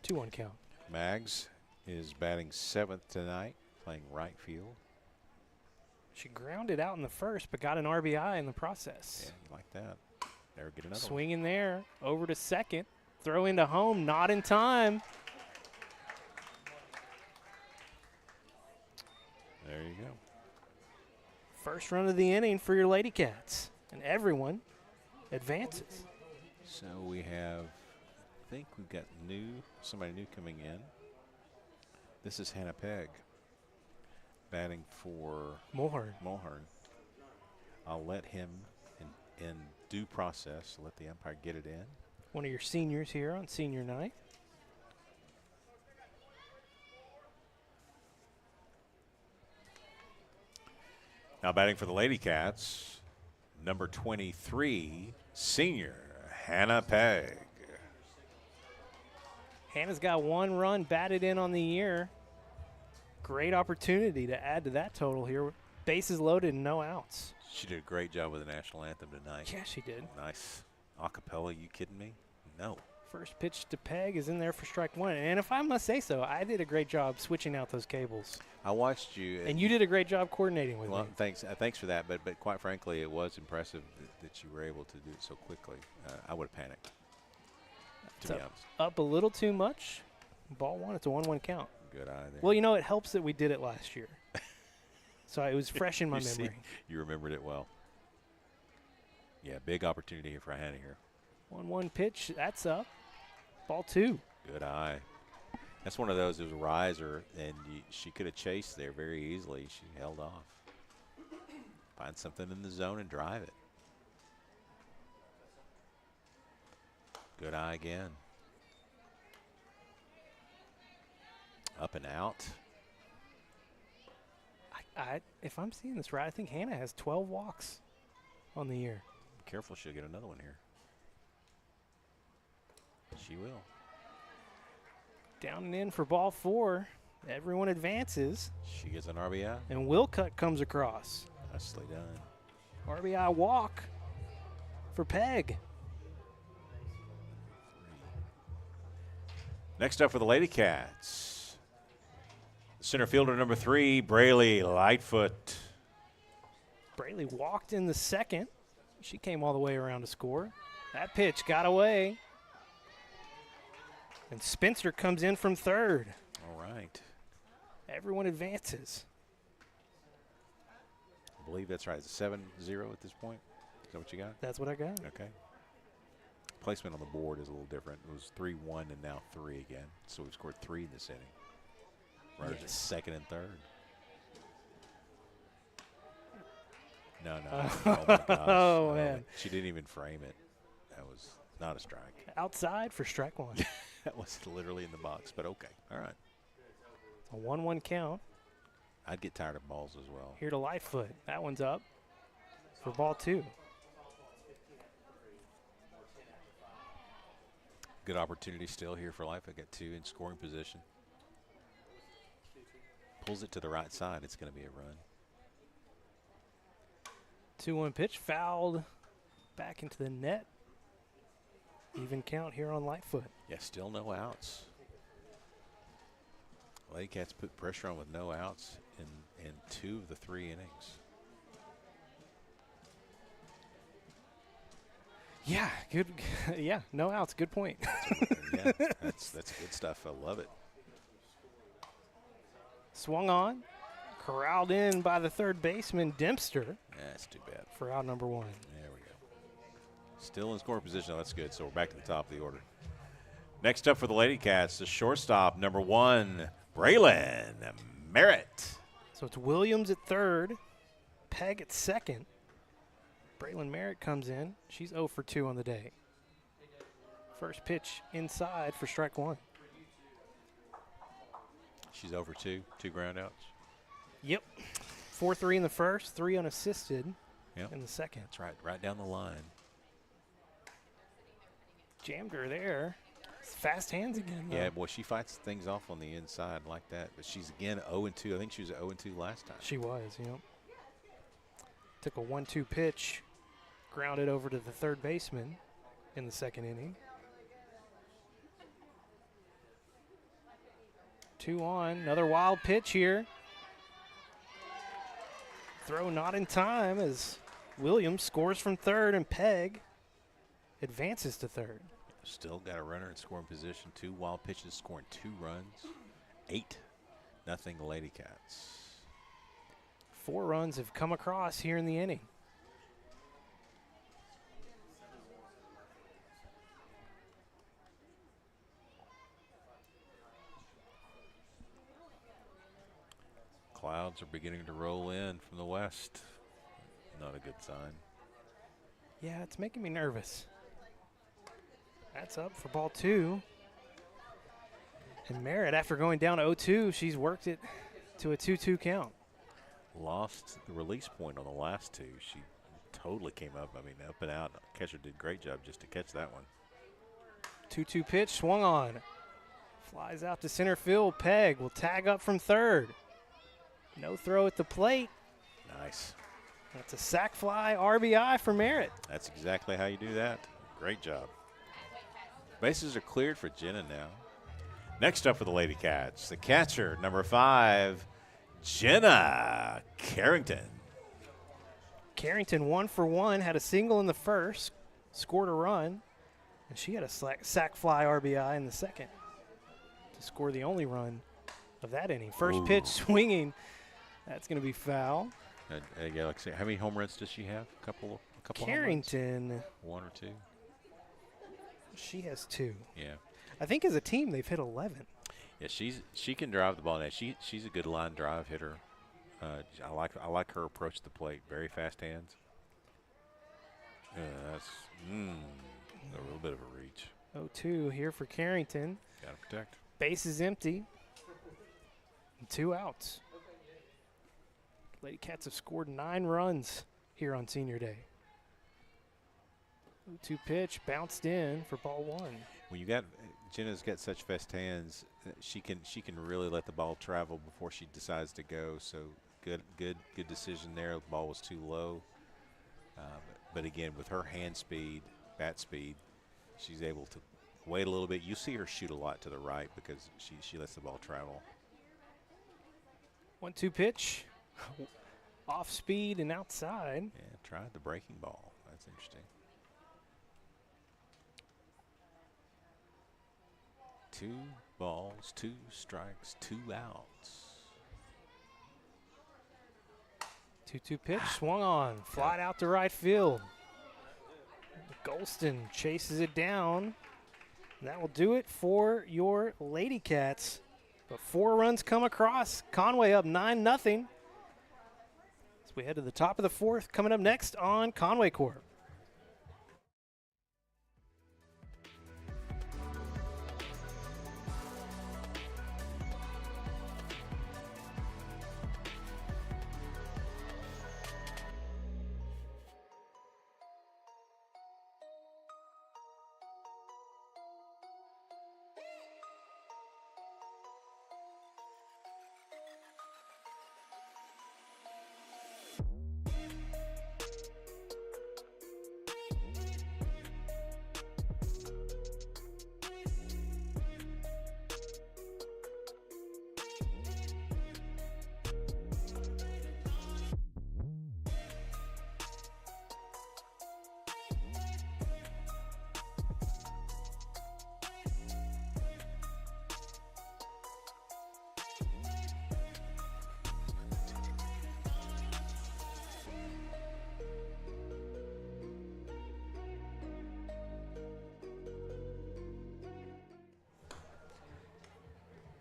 B: 2-1 count.
A: Maggs is batting 7th tonight, playing right field.
B: She grounded out in the first, but got an RBI in the process.
A: Yeah, you like that. Never get another
B: Swing in there, over to second, throw into home, not in time.
A: There you go.
B: First run of the inning for your Lady Cats, and everyone advances.
A: So we have, I think we've got somebody new coming in. This is Hannah Pegg, batting for
B: Mulhern.
A: I'll let him in due process, let the umpire get it in.
B: One of your seniors here on senior night.
A: Now batting for the Lady Cats, number 23, senior Hannah Pegg.
B: Hannah's got 1 run batted in on the year. Great opportunity to add to that total here. Bases loaded and no outs.
A: She did a great job with the national anthem tonight.
B: Yeah, she did.
A: Nice. Acapella, you kidding me? No.
B: First pitch to Peg is in there for strike 1. And if I must say so, I did a great job switching out those cables.
A: I watched you.
B: And you did a great job coordinating with
A: Well,
B: me.
A: thanks for that. But quite frankly, it was impressive that you were able to do it so quickly. I would have panicked, to be honest.
B: Up a little too much. Ball 1, it's a 1-1 count.
A: Good eye there.
B: Well, you know, it helps that we did it last year. So it was fresh in my
A: You see,
B: memory.
A: you remembered it well. Yeah, big opportunity here for Hannah here.
B: 1-1 pitch, that's up. Ball 2.
A: Good eye. That's one of those. It was a riser, and she could have chased there very easily. She held off. Find something in the zone and drive it. Good eye again. Up and out.
B: If I'm seeing this right, I think Hannah has 12 walks on the year.
A: Be careful, she'll get another one here. She will.
B: Down and in for ball 4. Everyone advances.
A: She gets an RBI.
B: And Wilcutt comes across.
A: Nicely done.
B: RBI walk for Peg.
A: Next up for the Lady Cats, center fielder number 3, Braley Lightfoot.
B: Braley walked in the second. She came all the way around to score. That pitch got away. And Spencer comes in from third.
A: All right.
B: Everyone advances.
A: I believe that's right. It's 7-0 at this point. Is that what you got?
B: That's what I got.
A: Okay. Placement on the board is a little different. It was 3-1 and now 3 again. So we've scored 3 in this inning. Runners at second and third. No. Oh, my gosh.
B: Oh, man.
A: She didn't even frame it. That was not a strike.
B: Outside for strike 1.
A: That was literally in the box, but okay. All right.
B: It's a 1-1 count.
A: I'd get tired of balls as well.
B: Here to Lightfoot. That one's up for ball 2.
A: Good opportunity still here for Lightfoot. Got 2 in scoring position. Pulls it to the right side. It's going to be a run.
B: 2-1 pitch, fouled back into the net. Even count here on Lightfoot.
A: Yeah, still no outs. Lady Cats put pressure on with no outs in 2 of the 3 innings.
B: Yeah, good. Yeah, no outs. Good point.
A: Yeah, that's good stuff. I love it.
B: Swung on, corralled in by the third baseman Dempster
A: That's too bad.
B: for out number 1.
A: There we go. Still in scoring position. Oh, that's good. So we're back to the top of the order. Next up for the Lady Cats, the shortstop, number 1, Braylon Merritt.
B: So it's Williams at third, Peg at second, Braylon Merritt comes in. She's 0 for 2 on the day. First pitch inside for strike one.
A: She's over 2 groundouts.
B: Yep. 4-3 in the first, 3 unassisted
A: Yep.
B: in the second.
A: That's right down the line.
B: Jammed her there. Fast hands again, though.
A: Yeah, boy, she fights things off on the inside like that. But she's, again, 0-2. I think she was 0-2 last time.
B: She was, yep. Took a 1-2 pitch, grounded over to the third baseman in the second inning. 2 on, another wild pitch here. Throw not in time as Williams scores from third and Peg advances to third.
A: Still got a runner in scoring position. 2 wild pitches, scoring 2 runs. 8-0 Lady Cats.
B: 4 runs have come across here in the inning.
A: Clouds are beginning to roll in from the west. Not a good sign.
B: Yeah, it's making me nervous. That's up for ball 2. And Merritt, after going down 0-2, she's worked it to a 2-2 count.
A: Lost the release point on the last 2. She totally came up. I mean, up and out. Catcher did a great job just to catch that one.
B: 2-2 pitch, swung on. Flies out to center field. Peg will tag up from third. No throw at the plate.
A: Nice.
B: That's a sac fly RBI for Merritt.
A: That's exactly how you do that. Great job. Bases are cleared for Jenna now. Next up for the Lady Cats, the catcher, number 5, Jenna Carrington.
B: Carrington 1 for 1, had a single in the first, scored a run, and she had a sac fly RBI in the second to score the only run of that inning. First pitch swinging. That's going to be foul.
A: Yeah, like I say, how many home runs does she have? A couple
B: Carrington.
A: Home runs? 1 or 2?
B: She has 2.
A: Yeah.
B: I think as a team they've hit 11.
A: Yeah, she can drive the ball. Now she's a good line drive hitter. I like her approach to the plate. Very fast hands. That's a little bit of a reach.
B: 0-2 here for Carrington.
A: Got to protect.
B: Base is empty. And 2 outs. Lady Cats have scored 9 runs here on Senior Day. 0-2 pitch bounced in for ball 1.
A: When you got Jenna's got such fast hands, she can really let the ball travel before she decides to go. So good decision there. The ball was too low, but again, with her hand speed, bat speed, she's able to wait a little bit. You see her shoot a lot to the right because she lets the ball travel.
B: 1-2 pitch, off speed and outside.
A: Yeah, tried the breaking ball. That's interesting. 2 balls, 2 strikes, 2 outs.
B: 2-2 pitch, swung on, flied out to right field. Golston chases it down. And that will do it for your Lady Cats. But 4 runs come across. Conway up 9-0. As we head to the top of the 4th, coming up next on Conway Corp.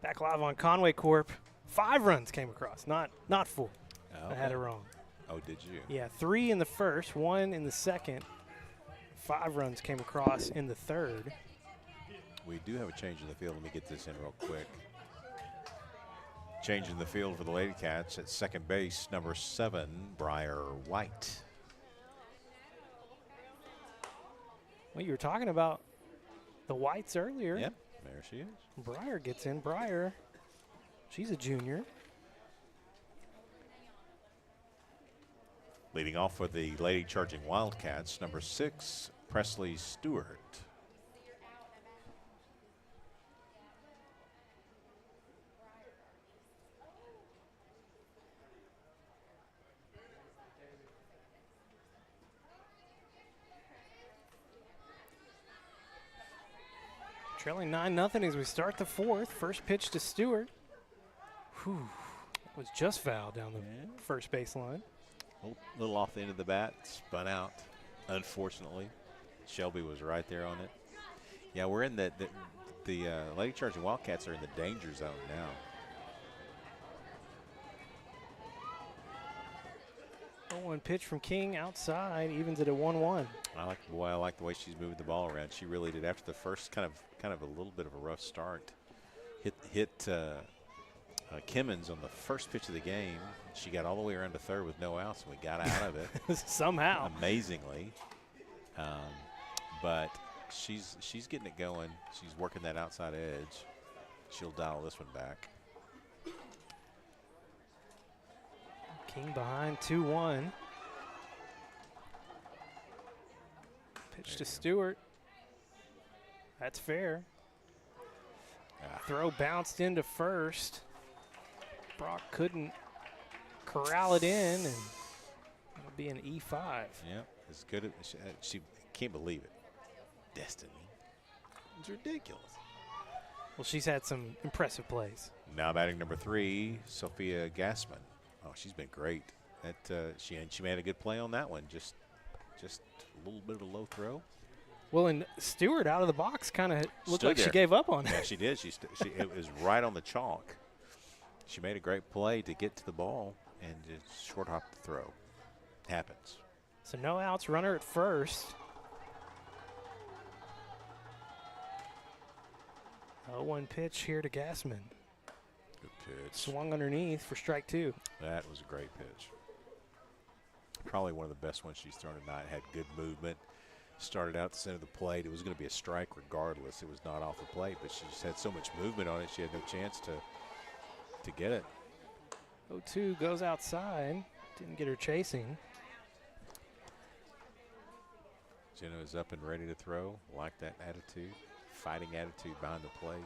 B: Back live on Conway Corp. 5 runs came across, not 4.
A: Oh,
B: I had it wrong.
A: Oh, did you?
B: Yeah, 3 in the first, 1 in the second. 5 runs came across in the third.
A: We do have a change in the field. Let me get this in real quick. Change in the field for the Lady Cats at second base, number 7, Briar White.
B: Well, you were talking about the Whites earlier.
A: Yep, there she is.
B: Briar gets in. Briar, she's a junior.
A: Leading off for the Lady Charging Wildcats, number 6, Presley Stewart.
B: Trailing 9-0 as we start the fourth. First pitch to Stewart. Whew. Was just fouled down the first baseline.
A: A little off the end of the bat, spun out, unfortunately. Shelby was right there on it. Yeah, we're in the Lady Charging Wildcats are in the danger zone now.
B: One pitch from King outside, evens it at 1-1.
A: I like the way she's moving the ball around. She really did. After the first kind of a little bit of a rough start, hit Kimmons on the first pitch of the game. She got all the way around to third with no outs, and we got out of it
B: somehow.
A: Amazingly, but she's getting it going. She's working that outside edge. She'll dial this one back.
B: King behind 2-1. Pitch to Stewart. That's fair. Throw bounced into first. Brock couldn't corral it in, and it'll be an E5.
A: Yeah, as good as she can't believe it. Destiny. It's ridiculous.
B: Well, she's had some impressive plays.
A: Now batting number 3, Sophia Gassman. Oh, she's been great. She made a good play on that one. Just a little bit of a low throw.
B: Well, and Stewart out of the box kind of looked like
A: there.
B: she gave up on it.
A: Yeah, she did. It was right on the chalk. She made a great play to get to the ball and just short hop the throw. Happens.
B: So no outs, runner at first. 0-1 pitch here to Gassman.
A: Good pitch.
B: Swung underneath for strike 2.
A: That was a great pitch. Probably one of the best ones she's thrown tonight. Had good movement. Started out the center of the plate. It was going to be a strike regardless. It was not off the plate, but she just had so much movement on it, she had no chance to get it.
B: 0-2 goes outside. Didn't get her chasing.
A: Jenna is up and ready to throw. Like that attitude. Fighting attitude behind the plate.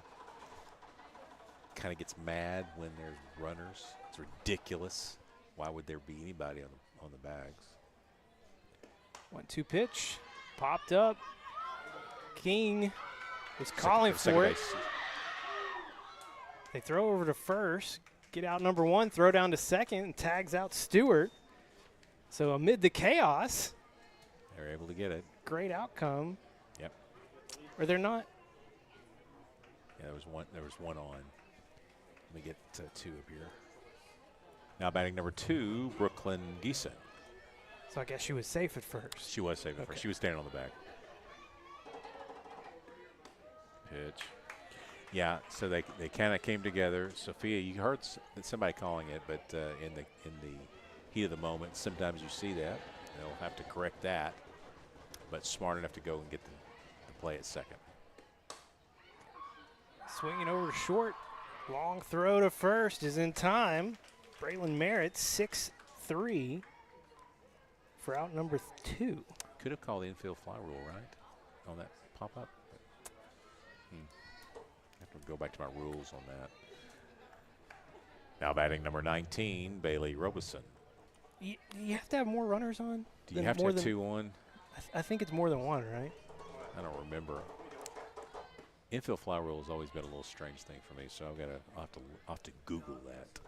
A: Kind of gets mad when there's runners. It's ridiculous. Why would there be anybody on the bags?
B: 1-2 pitch. Popped up. King was calling for it. They throw over to first. Get out number 1. Throw down to second. And tags out Stewart. So amid the chaos,
A: they're able to get it.
B: Great outcome.
A: Yep.
B: Or they're not.
A: Yeah, there was one on. Let me get 2 up here. Now batting number 2, Brooklyn Geeson.
B: So I guess she was safe at first.
A: She was safe at first. She was standing on the back. Pitch. Yeah, so they kind of came together. Sophia, you heard somebody calling it, but in the heat of the moment, sometimes you see that. They'll have to correct that, but smart enough to go and get the play at second.
B: Swinging over to short. Long throw to first is in time. Braylon Merritt, 6-3 for out number 2.
A: Could have called the infield fly rule, right, on that pop-up? I have to go back to my rules on that. Now batting number 19, Bailey Robeson.
B: You have to have more runners on?
A: Do you have to have 2 on?
B: I think it's more than 1, right?
A: I don't remember. Infield fly rule has always been a little strange thing for me, so I'll have to Google that.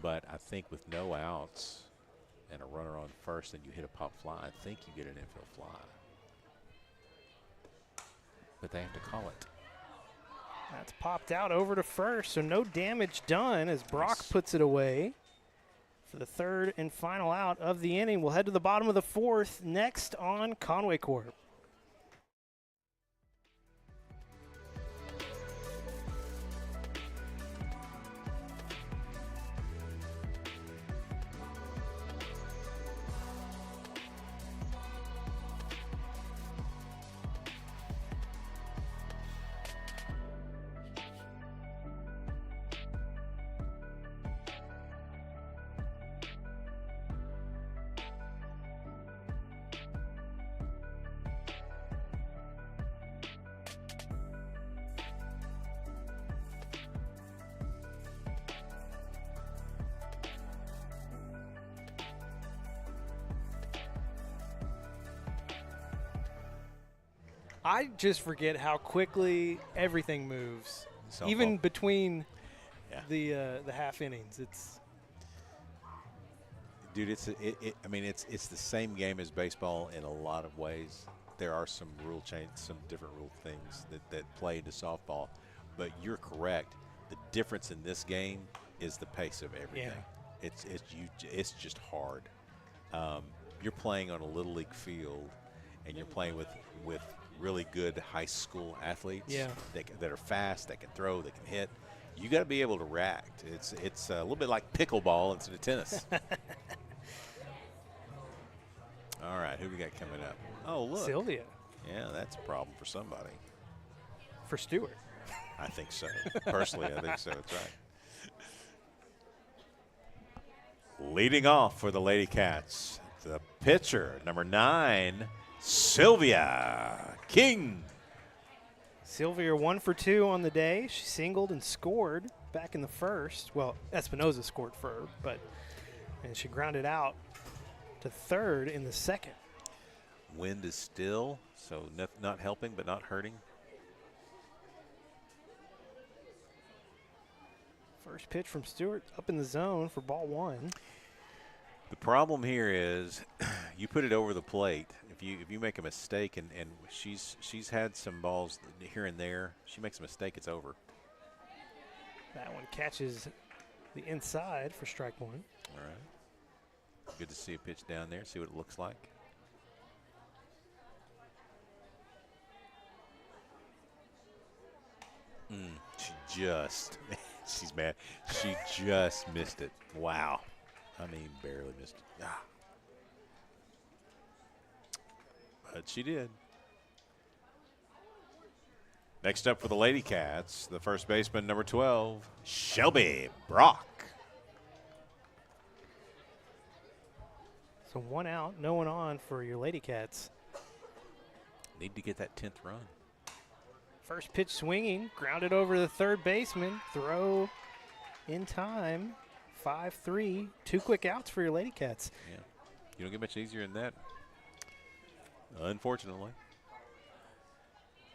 A: But I think with no outs and a runner on first and you hit a pop fly, I think you get an infield fly. But they have to call it.
B: That's popped out over to first, so no damage done as Brock puts it away for the third and final out of the inning. We'll head to the bottom of the fourth next on Conway Corp. I just forget how quickly everything moves, even between the half innings. It's
A: Dude, I mean, it's the same game as baseball in a lot of ways. There are some rule change, some different rule things that play into softball, but you're correct. The difference in this game is the pace of everything.
B: Yeah.
A: It's just hard. You're playing on a little league field, and you're playing with really good high school athletes that are fast, that can throw, that can hit. You got to be able to react. It's a little bit like pickleball instead of tennis. All right, who we got coming up? Oh, look.
B: Sylvia.
A: Yeah, that's a problem for somebody.
B: For Stewart.
A: I think so. Personally, I think so. That's right. Leading off for the Lady Cats, the pitcher, number 9, Sylvia King.
B: Sylvia 1 for 2 on the day. She singled and scored back in the first. Well, Espinoza scored for her, and she grounded out to third in the second.
A: Wind is still, so not helping but not hurting.
B: First pitch from Stewart up in the zone for ball 1.
A: The problem here is you put it over the plate. If you make a mistake, and she's had some balls here and there, she makes a mistake, it's over.
B: That one catches the inside for strike 1.
A: All right. Good to see a pitch down there, see what it looks like. She's mad. She just missed it. Wow. I mean, barely missed it. Ah. But she did. Next up for the Lady Cats, the first baseman, number 12, Shelby Brock.
B: So 1 out, no one on for your Lady Cats.
A: Need to get that 10th run.
B: First pitch swinging, grounded over the third baseman. Throw in time, 5-3. 2 quick outs for your Lady Cats.
A: Yeah, you don't get much easier than that, unfortunately.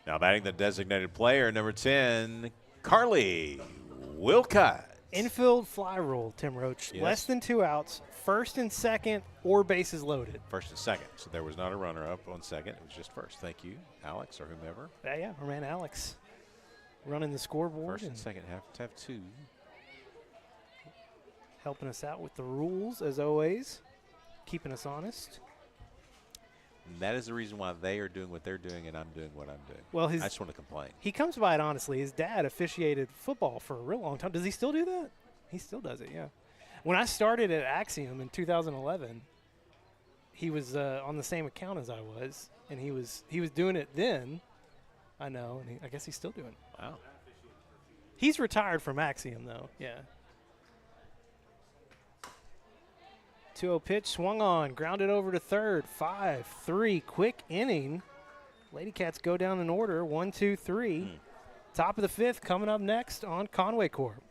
A: Now batting the designated player, number 10, Carly Wilcott.
B: Infield fly rule, Tim Roach.
A: Yes.
B: Less than 2 outs, first and second, or bases loaded.
A: First and second. So there was not a runner up on second. It was just first. Thank you, Alex, or whomever.
B: Yeah, our man Alex running the scoreboard.
A: First and second have to have 2.
B: Helping us out with the rules, as always. Keeping us honest.
A: And that is the reason why they are doing what they're doing and I'm doing what I'm doing.
B: Well,
A: I just want to complain.
B: He comes by it honestly. His dad officiated football for a real long time. Does he still do that? He still does it, yeah. When I started at Axiom in 2011, he was on the same account as I was, and he was doing it then. I know, and I guess he's still doing it.
A: Wow.
B: He's retired from Axiom, though, yeah. 2-0 pitch, swung on, grounded over to third, 5-3, quick inning. Lady Cats go down in order, 1, 2, 3. Top of the 5th coming up next on Conway Corp.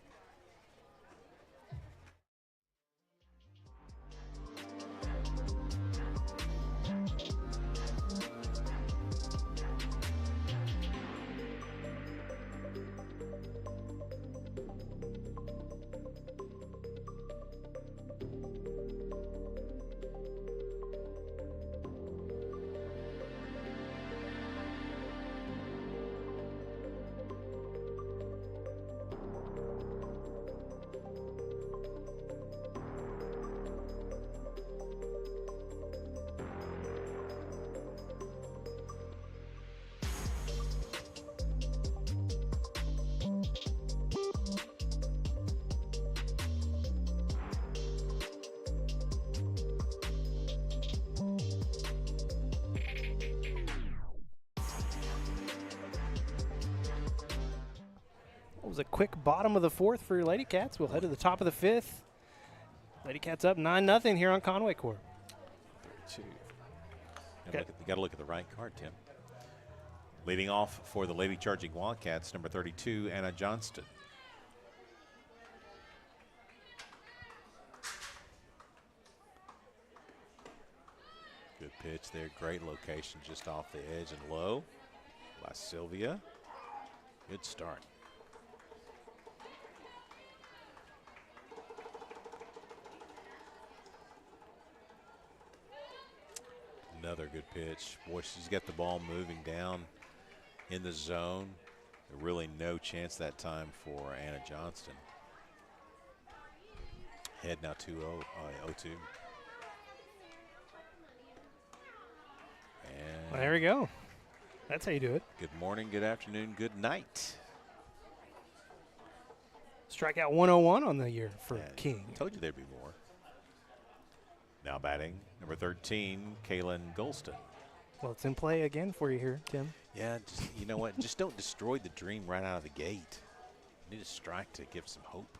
B: was a quick bottom of the fourth for your Lady Cats. We'll head to the top of the fifth. Lady Cats up 9-0 here on Conway Corp.
A: 32. You got to look at the right card, Tim. Leading off for the Lady Charging Wildcats, number 32, Anna Johnston. Good pitch there. Great location just off the edge and low by Sylvia. Good start. Another good pitch. Boy, she's got the ball moving down in the zone. Really no chance that time for Anna Johnston. Head now 2-0, 0-2. And
B: Well, there we go. That's how you do it.
A: good morning, good afternoon, good night.
B: Strikeout 101 on the year for
A: Yeah,
B: King.
A: Told you there'd be more. Now batting, number 13, Kaylin Golston.
B: Well, it's in play again for you here, Tim.
A: Yeah, just, you know what? Just don't destroy the dream right out of the gate. You need a strike to give some hope.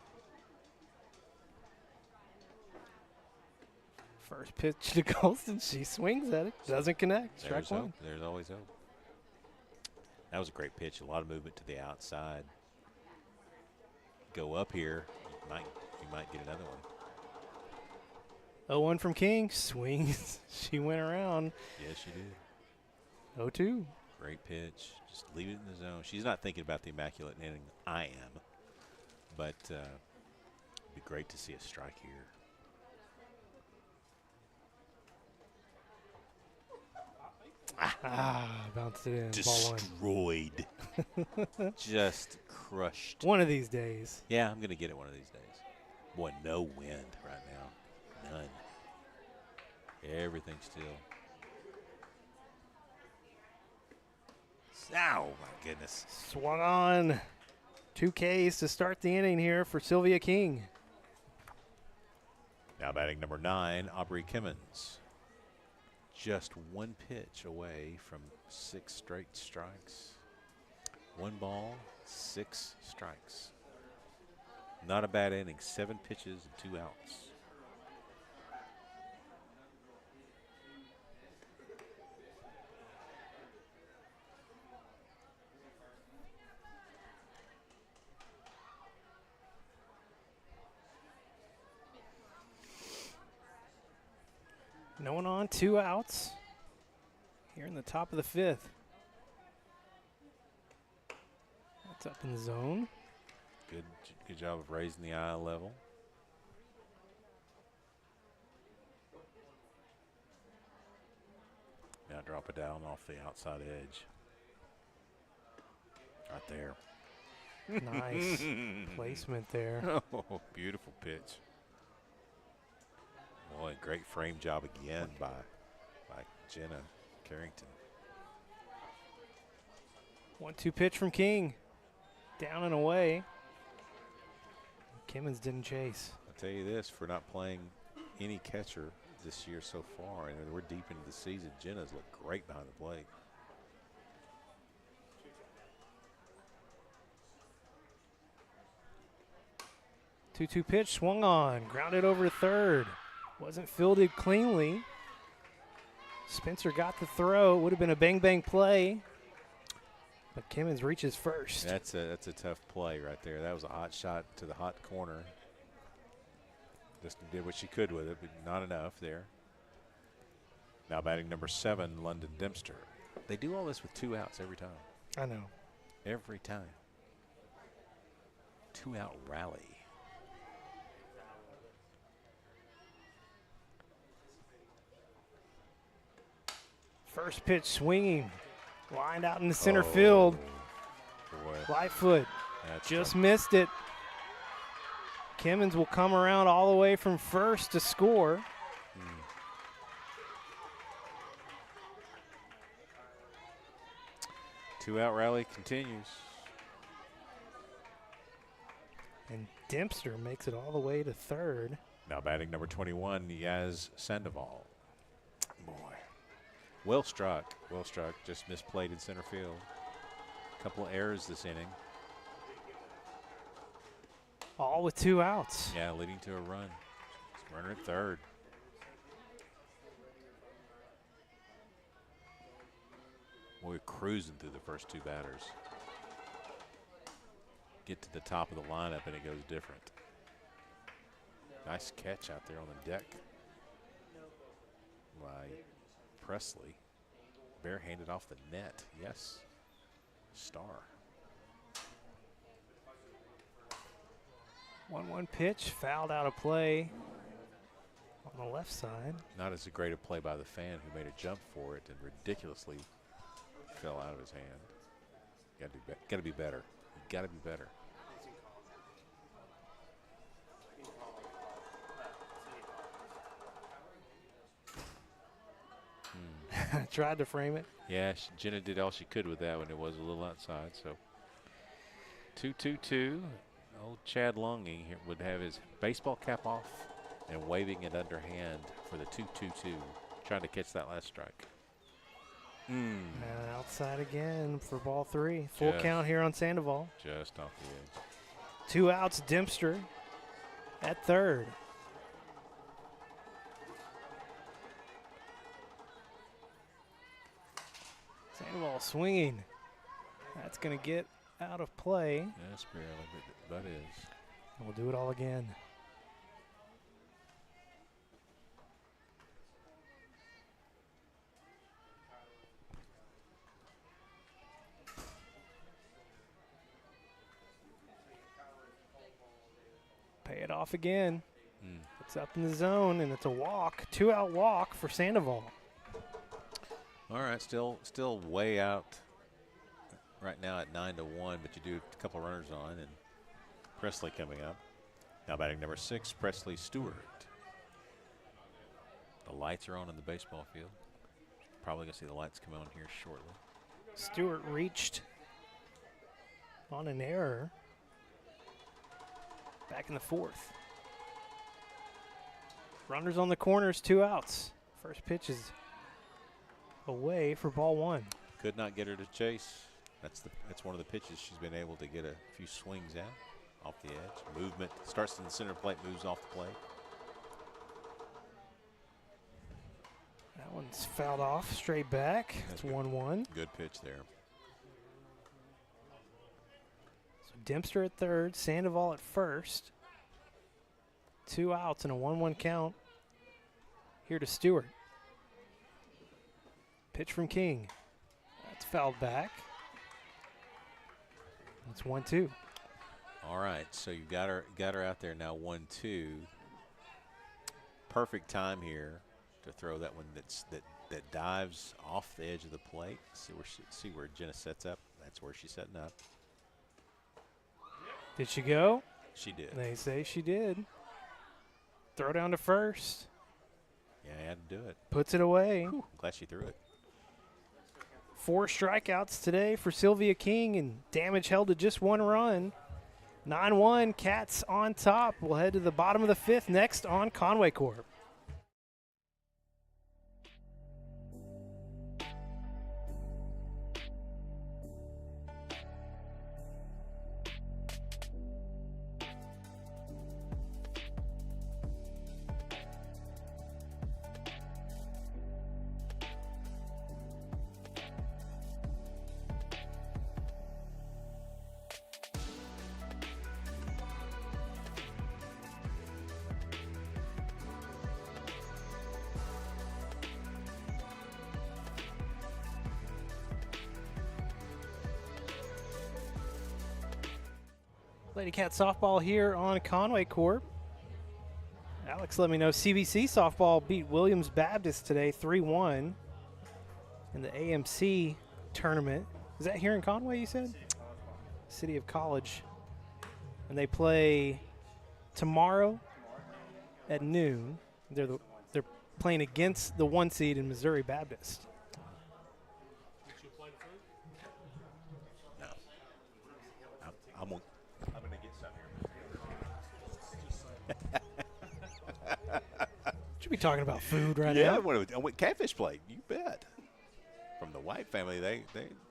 B: First pitch to Colston. She swings at it. Doesn't connect. Strike
A: There's
B: one.
A: hope. There's always hope. That was a great pitch. A lot of movement to the outside. Go up here. You might get another one.
B: 0-1 from King. Swings. She went around.
A: Yes, she did.
B: 0-2.
A: Great pitch. Just leave it in the zone. She's not thinking about the immaculate inning. I am. But it'd be great to see a strike here.
B: Bounced it in. Ball one.
A: Destroyed. Just crushed.
B: One of these days.
A: Yeah, I'm going to get it one of these days. Boy, no wind right now. None. Everything's still. Ow, my goodness.
B: Swung on. 2 Ks to start the inning here for Sylvia King.
A: Now batting number 9, Aubrey Kimmons. Just one pitch away from 6 straight strikes. 1 ball, 6 strikes. Not a bad inning. 7 pitches and 2 outs.
B: No one on, 2 outs. Here in the top of the 5th. That's up in the zone.
A: Good job of raising the eye level. Now drop it down off the outside edge. Right there.
B: Nice placement there.
A: Oh, beautiful pitch. Boy, great frame job again by Jenna Carrington.
B: 1-2 pitch from King. Down and away. Kimmons didn't chase.
A: I'll tell you this, for not playing any catcher this year so far, and we're deep into the season, Jenna's looked great behind the plate.
B: Two pitch swung on, grounded over to third. Wasn't fielded cleanly. Spencer got the throw. Would have been a bang play. But Kimmons reaches first.
A: That's a tough play right there. That was a hot shot to the hot corner. Just did what she could with it, but not enough there. Now batting number 7, London Dempster. They do all this with 2 outs every time.
B: I know.
A: Every time. 2-out rally.
B: First pitch swinging. Lined out in the center field.
A: Boy,
B: Lightfoot
A: that's
B: just
A: tough.
B: missed it. Kimmons will come around all the way from first to score.
A: Two-out rally continues.
B: And Dempster makes it all the way to third.
A: Now batting number 21, Yaz Sandoval. Boy. Well struck. Just misplayed in center field. Couple of errors this inning.
B: All with 2 outs.
A: Yeah, leading to a run. Runner at third. We're cruising through the first 2 batters. Get to the top of the lineup and it goes different. Nice catch out there on the deck by Presley. Barehanded off the net. Yes. Star.
B: 1-1 pitch, fouled out of play on the left side.
A: Not as great a play by the fan who made a jump for it and ridiculously fell out of his hand. Got to be better. Got to be better.
B: Tried to frame it.
A: Yeah, Jenna did all she could with that when it was a little outside. So 2-2-2. Old Chad Longing here would have his baseball cap off and waving it underhand for the 2-2-2, trying to catch that last strike.
B: Outside again for ball 3. Full count here on Sandoval.
A: Just off the edge.
B: 2 outs, Dempster at third. Sandoval swinging. That's going to get out of play.
A: Yes, barely, but that is.
B: We'll do it all again. Pay it off again. It's up in the zone, and it's a walk. 2-out walk for Sandoval.
A: All right, still way out right now at 9-1, but you do a couple runners on, and Presley coming up. Now batting number 6, Presley Stewart. The lights are on in the baseball field. Probably gonna see the lights come on here shortly.
B: Stewart reached on an error back in the 4th. Runners on the corners, 2 outs. First pitch is away for ball 1.
A: Could not get her to chase. That's one of the pitches she's been able to get a few swings at off the edge. Movement starts in the center plate, moves off the plate.
B: That one's fouled off straight back. It's 1-1.
A: Good pitch there.
B: So Dempster at third, Sandoval at first. 2 outs and a 1-1 count. Here to Stewart. Pitch from King. That's fouled back. It's 1-2.
A: All right, so you got her out there now. 1-2. Perfect time here to throw that one that dives off the edge of the plate. See where Jenna sets up. That's where she's setting up.
B: Did she go?
A: She did.
B: They say she did. Throw down to first.
A: Yeah, I had to do it.
B: Puts it away.
A: I'm glad she threw it.
B: 4 strikeouts today for Sylvia King, and damage held to just 1 run. 9-1, Cats on top. We'll head to the bottom of the 5th next on Conway Corp. Lady Cat softball here on Conway Corp. Alex let me know CBC softball beat Williams Baptist today 3-1 in the AMC tournament. Is that here in Conway, you said? City of College. And they play tomorrow at noon. They're playing against the 1 seed in Missouri Baptist.
A: No. I'm going to get some here.
B: Should be talking about food right
A: Yeah,
B: now.
A: what catfish plate, you bet. From the White family,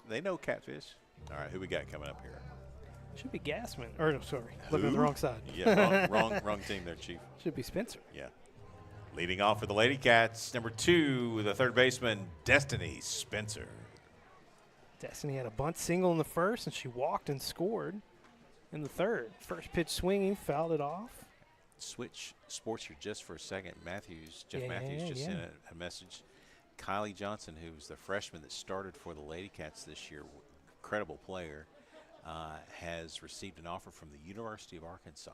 A: they know catfish. All right, who we got coming up here?
B: Should be Gassman. Or, no, sorry. Looking at the
A: Who?
B: wrong side.
A: Yeah, wrong team there, Chief.
B: Should be Spencer.
A: Yeah. Leading off for the Lady Cats, number 2, the third baseman, Destiny Spencer.
B: Destiny had a bunt single in the first, and she walked and scored in the third. First pitch swinging, fouled it off.
A: Switch sports here just for a second. Jeff
B: Yeah,
A: Matthews just
B: yeah.
A: sent a message. Kylie Johnson, who's the freshman that started for the Lady Cats this year, incredible player, has received an offer from the University of Arkansas.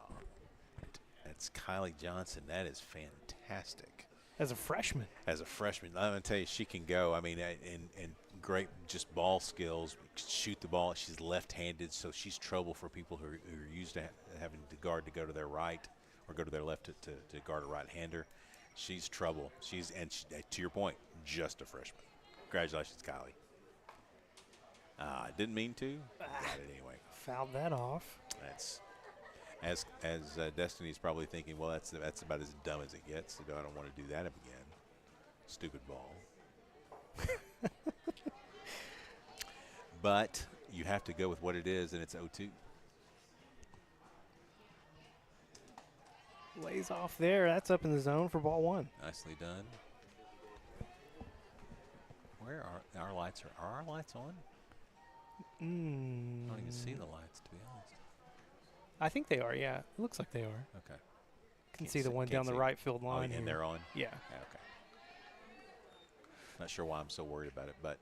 A: That's Kylie Johnson. That is fantastic.
B: As a freshman.
A: As a freshman, I'm going to tell you, she can go. I mean, and great just ball skills, shoot the ball. She's left-handed, so she's trouble for people who are used to having the guard to go to their right or go to their left to guard a right-hander. She's trouble. To your point, just a freshman. Congratulations, Kylie. Didn't mean to. Got it anyway.
B: Fouled that off.
A: That's as Destiny's probably thinking. Well, that's about as dumb as it gets. So I don't want to do that again. Stupid ball. But you have to go with what it is, and it's 0-2.
B: Lays off there. That's up in the zone for ball one.
A: Nicely done. Where are our lights? Are our lights on? I don't even see the lights, to be honest.
B: I think they are, yeah. It looks like they are.
A: Okay.
B: Can see the one down the right field line.
A: And
B: here.
A: they're on?
B: Yeah.
A: Okay. Not sure why I'm so worried about it, but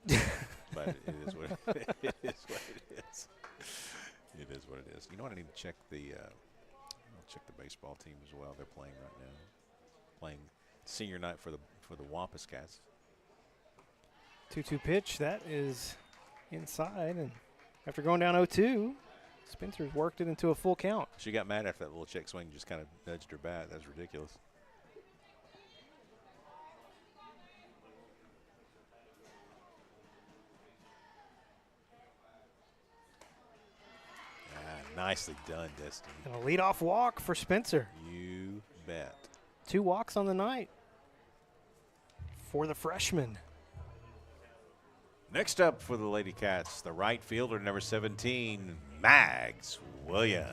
A: but it is what it is. It is what it is. You know what? I need to check I'll check the baseball team as well. They're playing right now. Playing senior night for the Wampus Cats.
B: 2-2 pitch. That is inside, and after going down 0-2, Spencer's worked it into a full count.
A: She got mad after that little check swing, just kind of nudged her bat. That was ridiculous. Nicely done, Destiny.
B: And a leadoff walk for Spencer.
A: You bet.
B: 2 walks on the night for the freshman.
A: Next up for the Lady Cats, the right fielder, number 17, Mags Williams.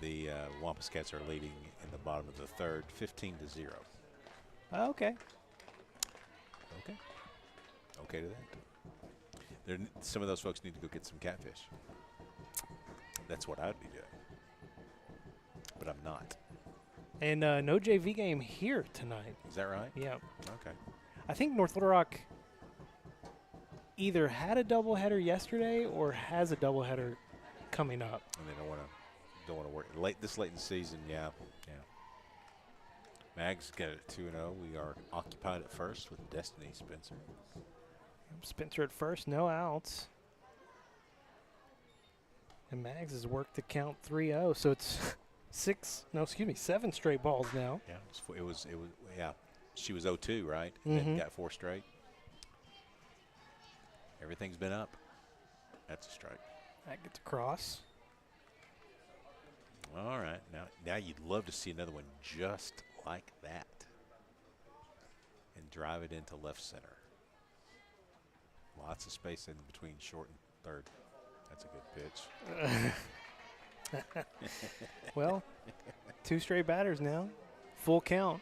A: The Wampus Cats are leading in the bottom of the third, 15-0.
B: Okay.
A: Okay to that. Some of those folks need to go get some catfish. That's what I'd be doing. But I'm not.
B: And no JV game here tonight.
A: Is that right?
B: Yeah.
A: Okay.
B: I think North Little Rock either had a doubleheader yesterday or has a doubleheader coming up.
A: And they don't want to work this late in the season. Yeah. Mags got it 2-0. We are occupied at first with Destiny Spencer.
B: Spencer at first, no outs. And Mags has worked the count 3-0, so it's 7 straight balls now.
A: Yeah, it was. Yeah, she was 0-2, right? And then got 4 straight. Everything's been up. That's a strike.
B: That gets across.
A: All right, now you'd love to see another one just like that, and drive it into left center. Lots of space in between short and third. That's a good pitch.
B: Well, 2 straight batters now. Full count.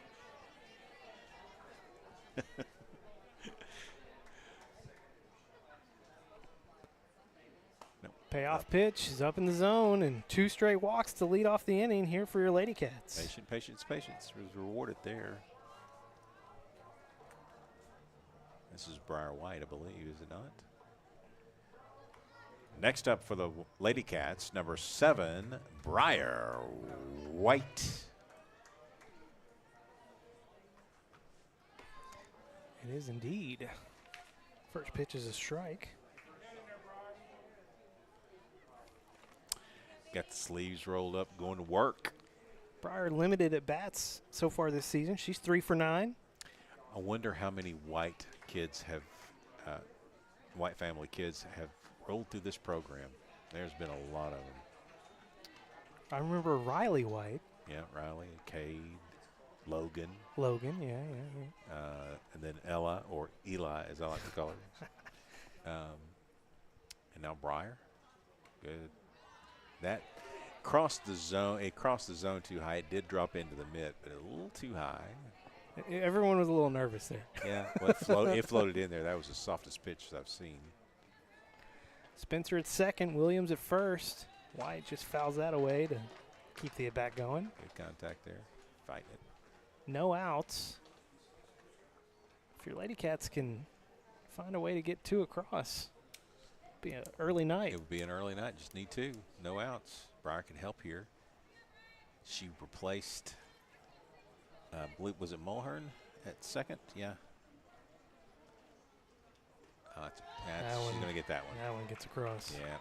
B: Payoff pitch is up in the zone, and 2 straight walks to lead off the inning here for your Lady Cats.
A: Patience was rewarded there. This is Briar White, I believe, is it not? Next up for the Lady Cats, number 7, Briar White.
B: It is indeed. First pitch is a strike.
A: Got the sleeves rolled up, going to work.
B: Briar limited at bats so far this season. She's 3 for 9.
A: I wonder how many White kids have, White family kids have rolled through this program. There's been a lot of them.
B: I remember Riley White.
A: Yeah, Riley, Cade, Logan.
B: Logan, yeah.
A: And then Ella, or Eli, as I like to call her. And now Briar. Good. That crossed the zone. It crossed the zone too high. It did drop into the mid, but a little too high.
B: Everyone was a little nervous there.
A: Yeah, well, it floated in there. That was the softest pitch I've seen.
B: Spencer at second, Williams at first. White just fouls that away to keep the at-bat going.
A: Good contact there. Fighting it.
B: No outs. If your Lady Cats can find a way to get two across, be an early night.
A: It would be an early night. Just need two. No outs. Briar can help here. She replaced, was it Mulhern at second? Yeah. She's going to get that one.
B: That one gets across.
A: Yeah.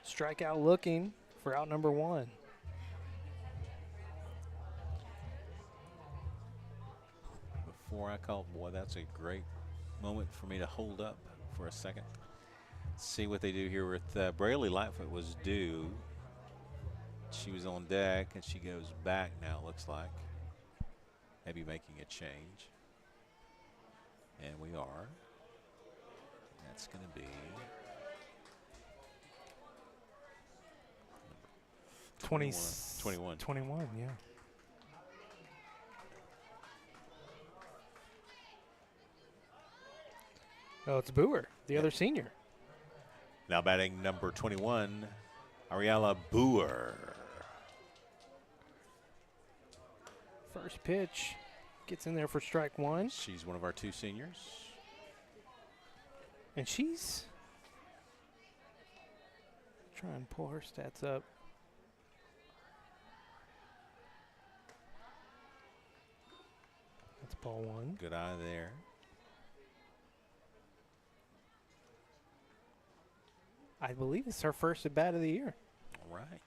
B: Strikeout looking for out number one.
A: Before I call, boy, that's a great moment for me to hold up for a second. See what they do here with Braley Lightfoot was due. She was on deck, and she goes back now, looks like. Maybe making a change. And we are. That's going to be 21.
B: 21, yeah. Oh, it's Boer, the other senior.
A: Now batting number 21, Ariella Boer.
B: First pitch gets in there for strike one.
A: She's one of our two seniors.
B: And she's trying to pull her stats up. That's ball one.
A: Good eye there.
B: I believe it's her first at bat of the year.
A: All right.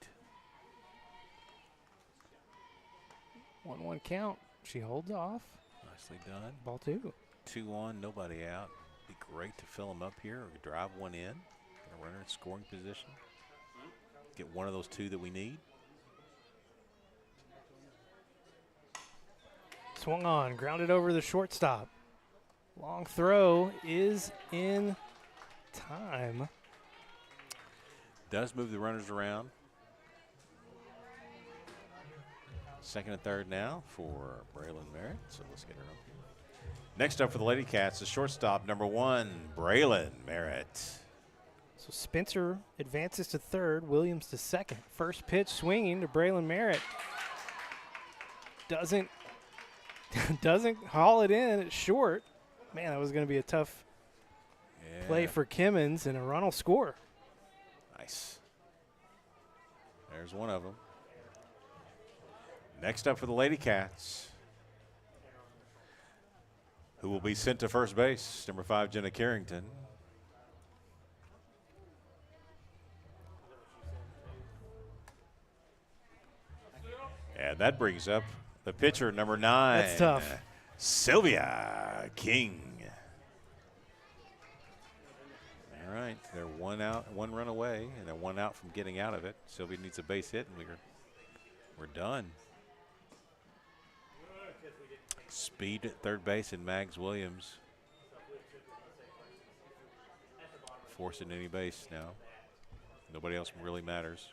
B: 1-1 count. She holds off.
A: Nicely done.
B: Ball two.
A: 2-1, nobody out. Be great to fill them up here or drive one in. Get a runner in scoring position. Get one of those two that we need.
B: Swung on, grounded over the shortstop. Long throw is in time.
A: Does move the runners around. Second and third now for Braylon Merritt. So let's get her up here. Next up for the Lady Cats, the shortstop, number 1, Braylon Merritt.
B: So Spencer advances to third, Williams to second. First pitch swinging to Braylon Merritt. Doesn't haul it in. It's short. Man, that was going to be a tough play for Kimmons, and a run will score.
A: Nice. There's one of them. Next up for the Lady Cats, who will be sent to first base, number 5, Jenna Carrington. And that brings up the pitcher, number 9.
B: That's tough.
A: Sylvia King. All right, they're one run away, and they're one out from getting out of it. Sylvia needs a base hit, and we're done. Speed at third base, and Mags Williams forcing any base now. Nobody else really matters.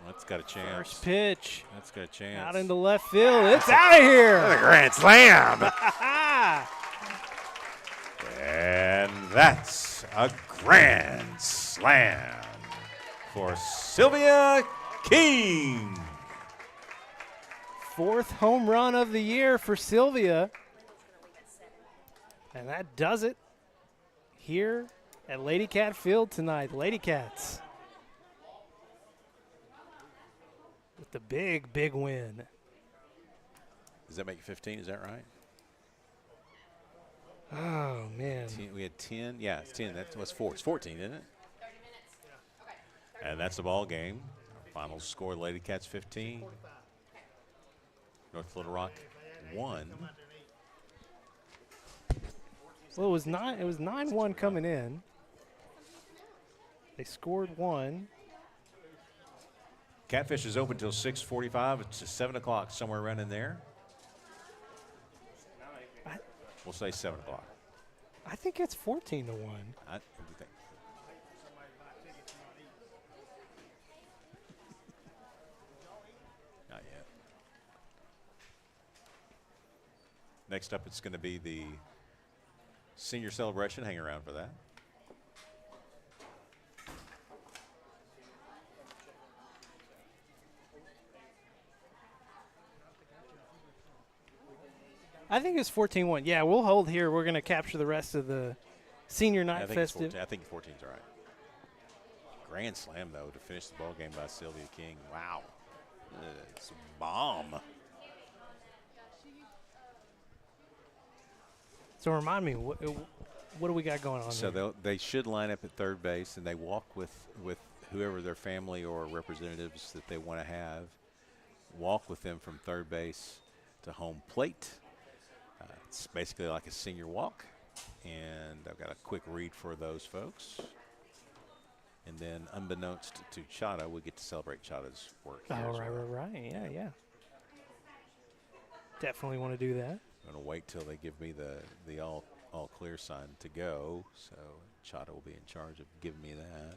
A: That's got a chance.
B: First pitch.
A: That's got a chance.
B: Out into left field. It's out of here.
A: That's a grand slam. And that's a grand slam for Sylvia King.
B: Fourth home run of the year for Sylvia. And that does it here at Lady Cat Field tonight. Lady Cats with the big, big win.
A: Does that make it 15? Is that right?
B: Oh, man.
A: 10, we had 10. Yeah, it's 10. That was 4. It's 14, isn't it? And that's the ball game. Our final score, Lady Cats 15. North Little Rock 1.
B: Well, it was 9-1 coming in. They scored 1.
A: Catfish is open till 6:45. It's 7 o'clock, somewhere around in there. We'll say 7 o'clock.
B: I think it's 14 to 1.
A: What do you think? Not yet. Next up, it's going to be the senior celebration. Hang around for that.
B: I think it's 14-1. Yeah, we'll hold here. We're going to capture the rest of the senior night
A: I think it's
B: festive.
A: 14. I think 14's all right. Grand slam, though, to finish the ball game by Sylvia King. Wow. It's a bomb.
B: So remind me, what do we got going on
A: So
B: there?
A: they should line up at third base, and they walk with whoever their family or representatives that they want to have. Walk with them from third base to home plate. It's basically like a senior walk, and I've got a quick read for those folks. And then, unbeknownst to Chata, we get to celebrate Chata's work here as well.
B: Right. Yeah. Definitely want to do that.
A: I'm going to wait till they give me the all clear sign to go, so Chata will be in charge of giving me that.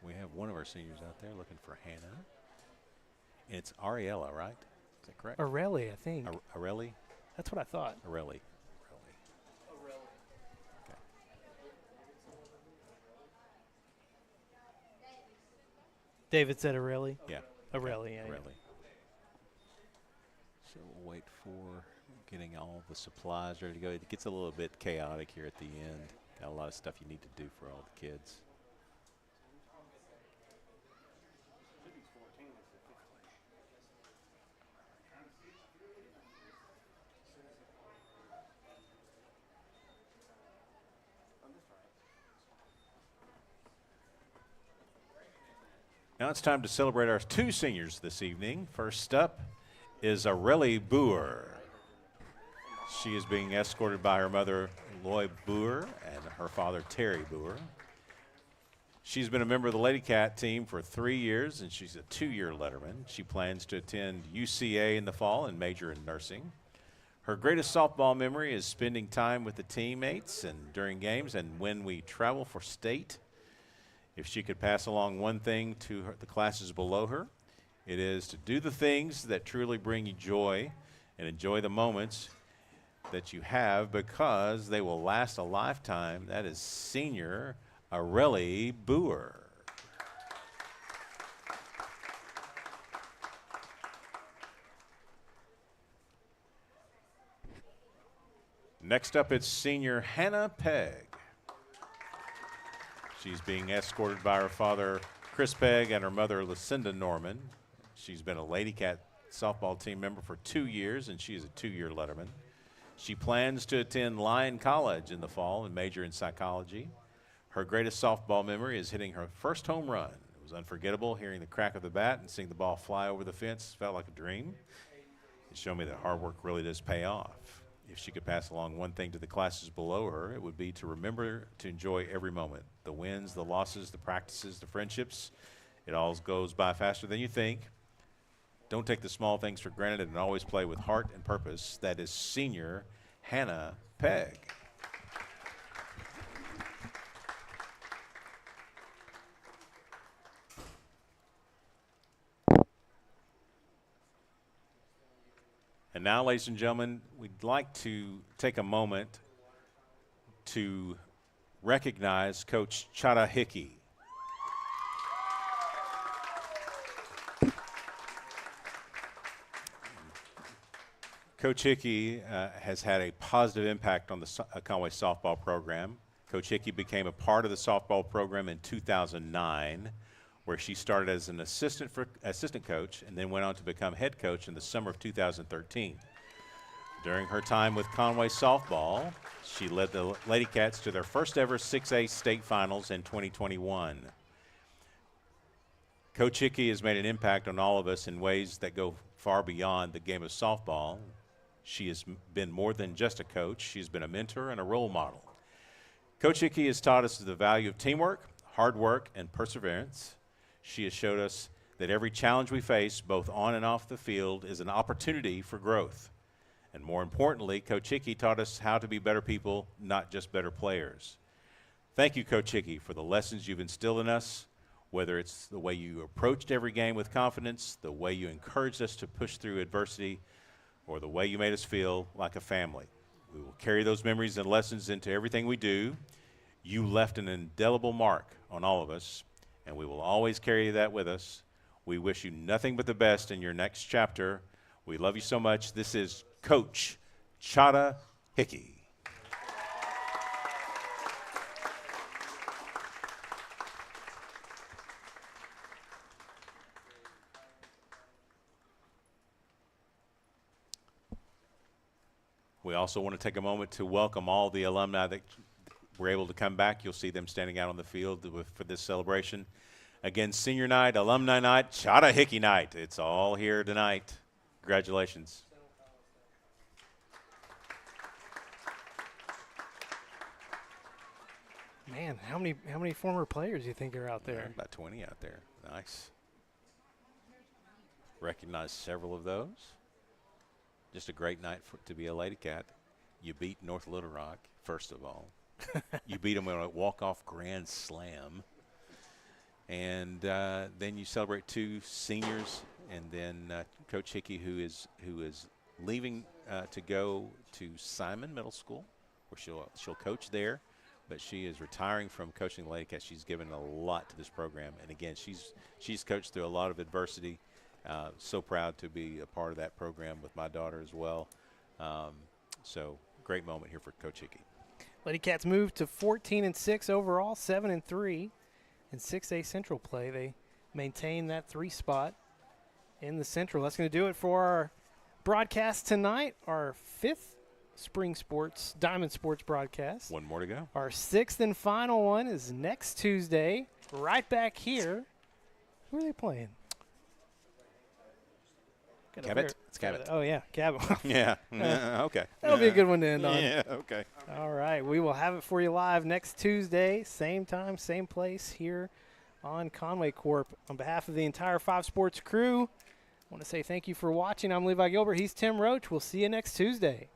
A: We have one of our seniors out there looking for Hannah. And it's Ariella, right? Is that correct?
B: Arelli, I think.
A: Arelli?
B: That's what I thought.
A: Arelli.
B: David said Arelli.
A: Yeah.
B: Arelli, yeah.
A: Arelli. So we'll wait for getting all the supplies ready to go. It gets a little bit chaotic here at the end. Got a lot of stuff you need to do for all the kids. Now it's time to celebrate our two seniors this evening. First up is Areli Boer. She is being escorted by her mother, Loy Boer, and her father, Terry Boer. She's been a member of the Lady Cat team for 3 years, and she's a 2-year letterman. She plans to attend UCA in the fall and major in nursing. Her greatest softball memory is spending time with the teammates and during games and when we travel for state. If she could pass along one thing to the classes below her, it is to do the things that truly bring you joy and enjoy the moments that you have because they will last a lifetime. That is senior Areli Boer. Next up, it's senior Hannah Pegg. She's being escorted by her father, Chris Pegg, and her mother, Lucinda Norman. She's been a Lady Cat softball team member for 2 years, and she is a 2-year letterman. She plans to attend Lyon College in the fall and major in psychology. Her greatest softball memory is hitting her first home run. It was unforgettable hearing the crack of the bat and seeing the ball fly over the fence. Felt like a dream. It showed me that hard work really does pay off. If she could pass along one thing to the classes below her, it would be to remember to enjoy every moment. The wins, the losses, the practices, the friendships. It all goes by faster than you think. Don't take the small things for granted and always play with heart and purpose. That is senior Hannah Pegg. And now, ladies and gentlemen, we'd like to take a moment to recognize Coach Chata Hickey. Coach Hickey has had a positive impact on the Conway softball program. Coach Hickey became a part of the softball program in 2009, where she started as an assistant coach and then went on to become head coach in the summer of 2013. During her time with Conway softball, she led the Lady Cats to their first ever 6A state finals in 2021. Coach Hickey has made an impact on all of us in ways that go far beyond the game of softball. She has been more than just a coach. She's been a mentor and a role model. Coach Hickey has taught us the value of teamwork, hard work, and perseverance. She has showed us that every challenge we face, both on and off the field, is an opportunity for growth. And more importantly, Coach Hickey taught us how to be better people, not just better players. Thank you, Coach Hickey, for the lessons you've instilled in us, whether it's the way you approached every game with confidence, the way you encouraged us to push through adversity, or the way you made us feel like a family. We will carry those memories and lessons into everything we do. You left an indelible mark on all of us, and we will always carry that with us. We wish you nothing but the best in your next chapter. We love you so much. This is Coach Chada Hickey. We also want to take a moment to welcome all the alumni that were able to come back. You'll see them standing out on the field for this celebration. Again, senior night, alumni night, Chada Hickey night. It's all here tonight. Congratulations.
B: Man, how many former players do you think are out there?
A: About 20 out there. Nice. Recognize several of those. Just a great night to be a Lady Cat. You beat North Little Rock, first of all. You beat them on a walk-off grand slam. And then you celebrate 2 seniors, and then Coach Hickey, who is leaving to go to Simon Middle School, where she'll coach there. But she is retiring from coaching the Lady Cats. She's given a lot to this program, and again, she's coached through a lot of adversity. So proud to be a part of that program with my daughter as well. So great moment here for Coach Hickey.
B: Lady Cats moved to 14-6 overall, 7-3 in 6A Central play. They maintain that 3 spot in the Central. That's going to do it for our broadcast tonight, our 5th Spring Sports, Diamond Sports broadcast.
A: One more to go.
B: Our 6th and final one is next Tuesday, right back here. Who are they playing?
A: Cabot? It's Cabot.
B: Oh, yeah, Cabot.
A: Yeah. Okay.
B: That'll be a good one to end on.
A: Yeah, okay.
B: All right. We will have it for you live next Tuesday, same time, same place here on Conway Corp. On behalf of the entire 5 Sports crew, I want to say thank you for watching. I'm Levi Gilbert. He's Tim Roach. We'll see you next Tuesday.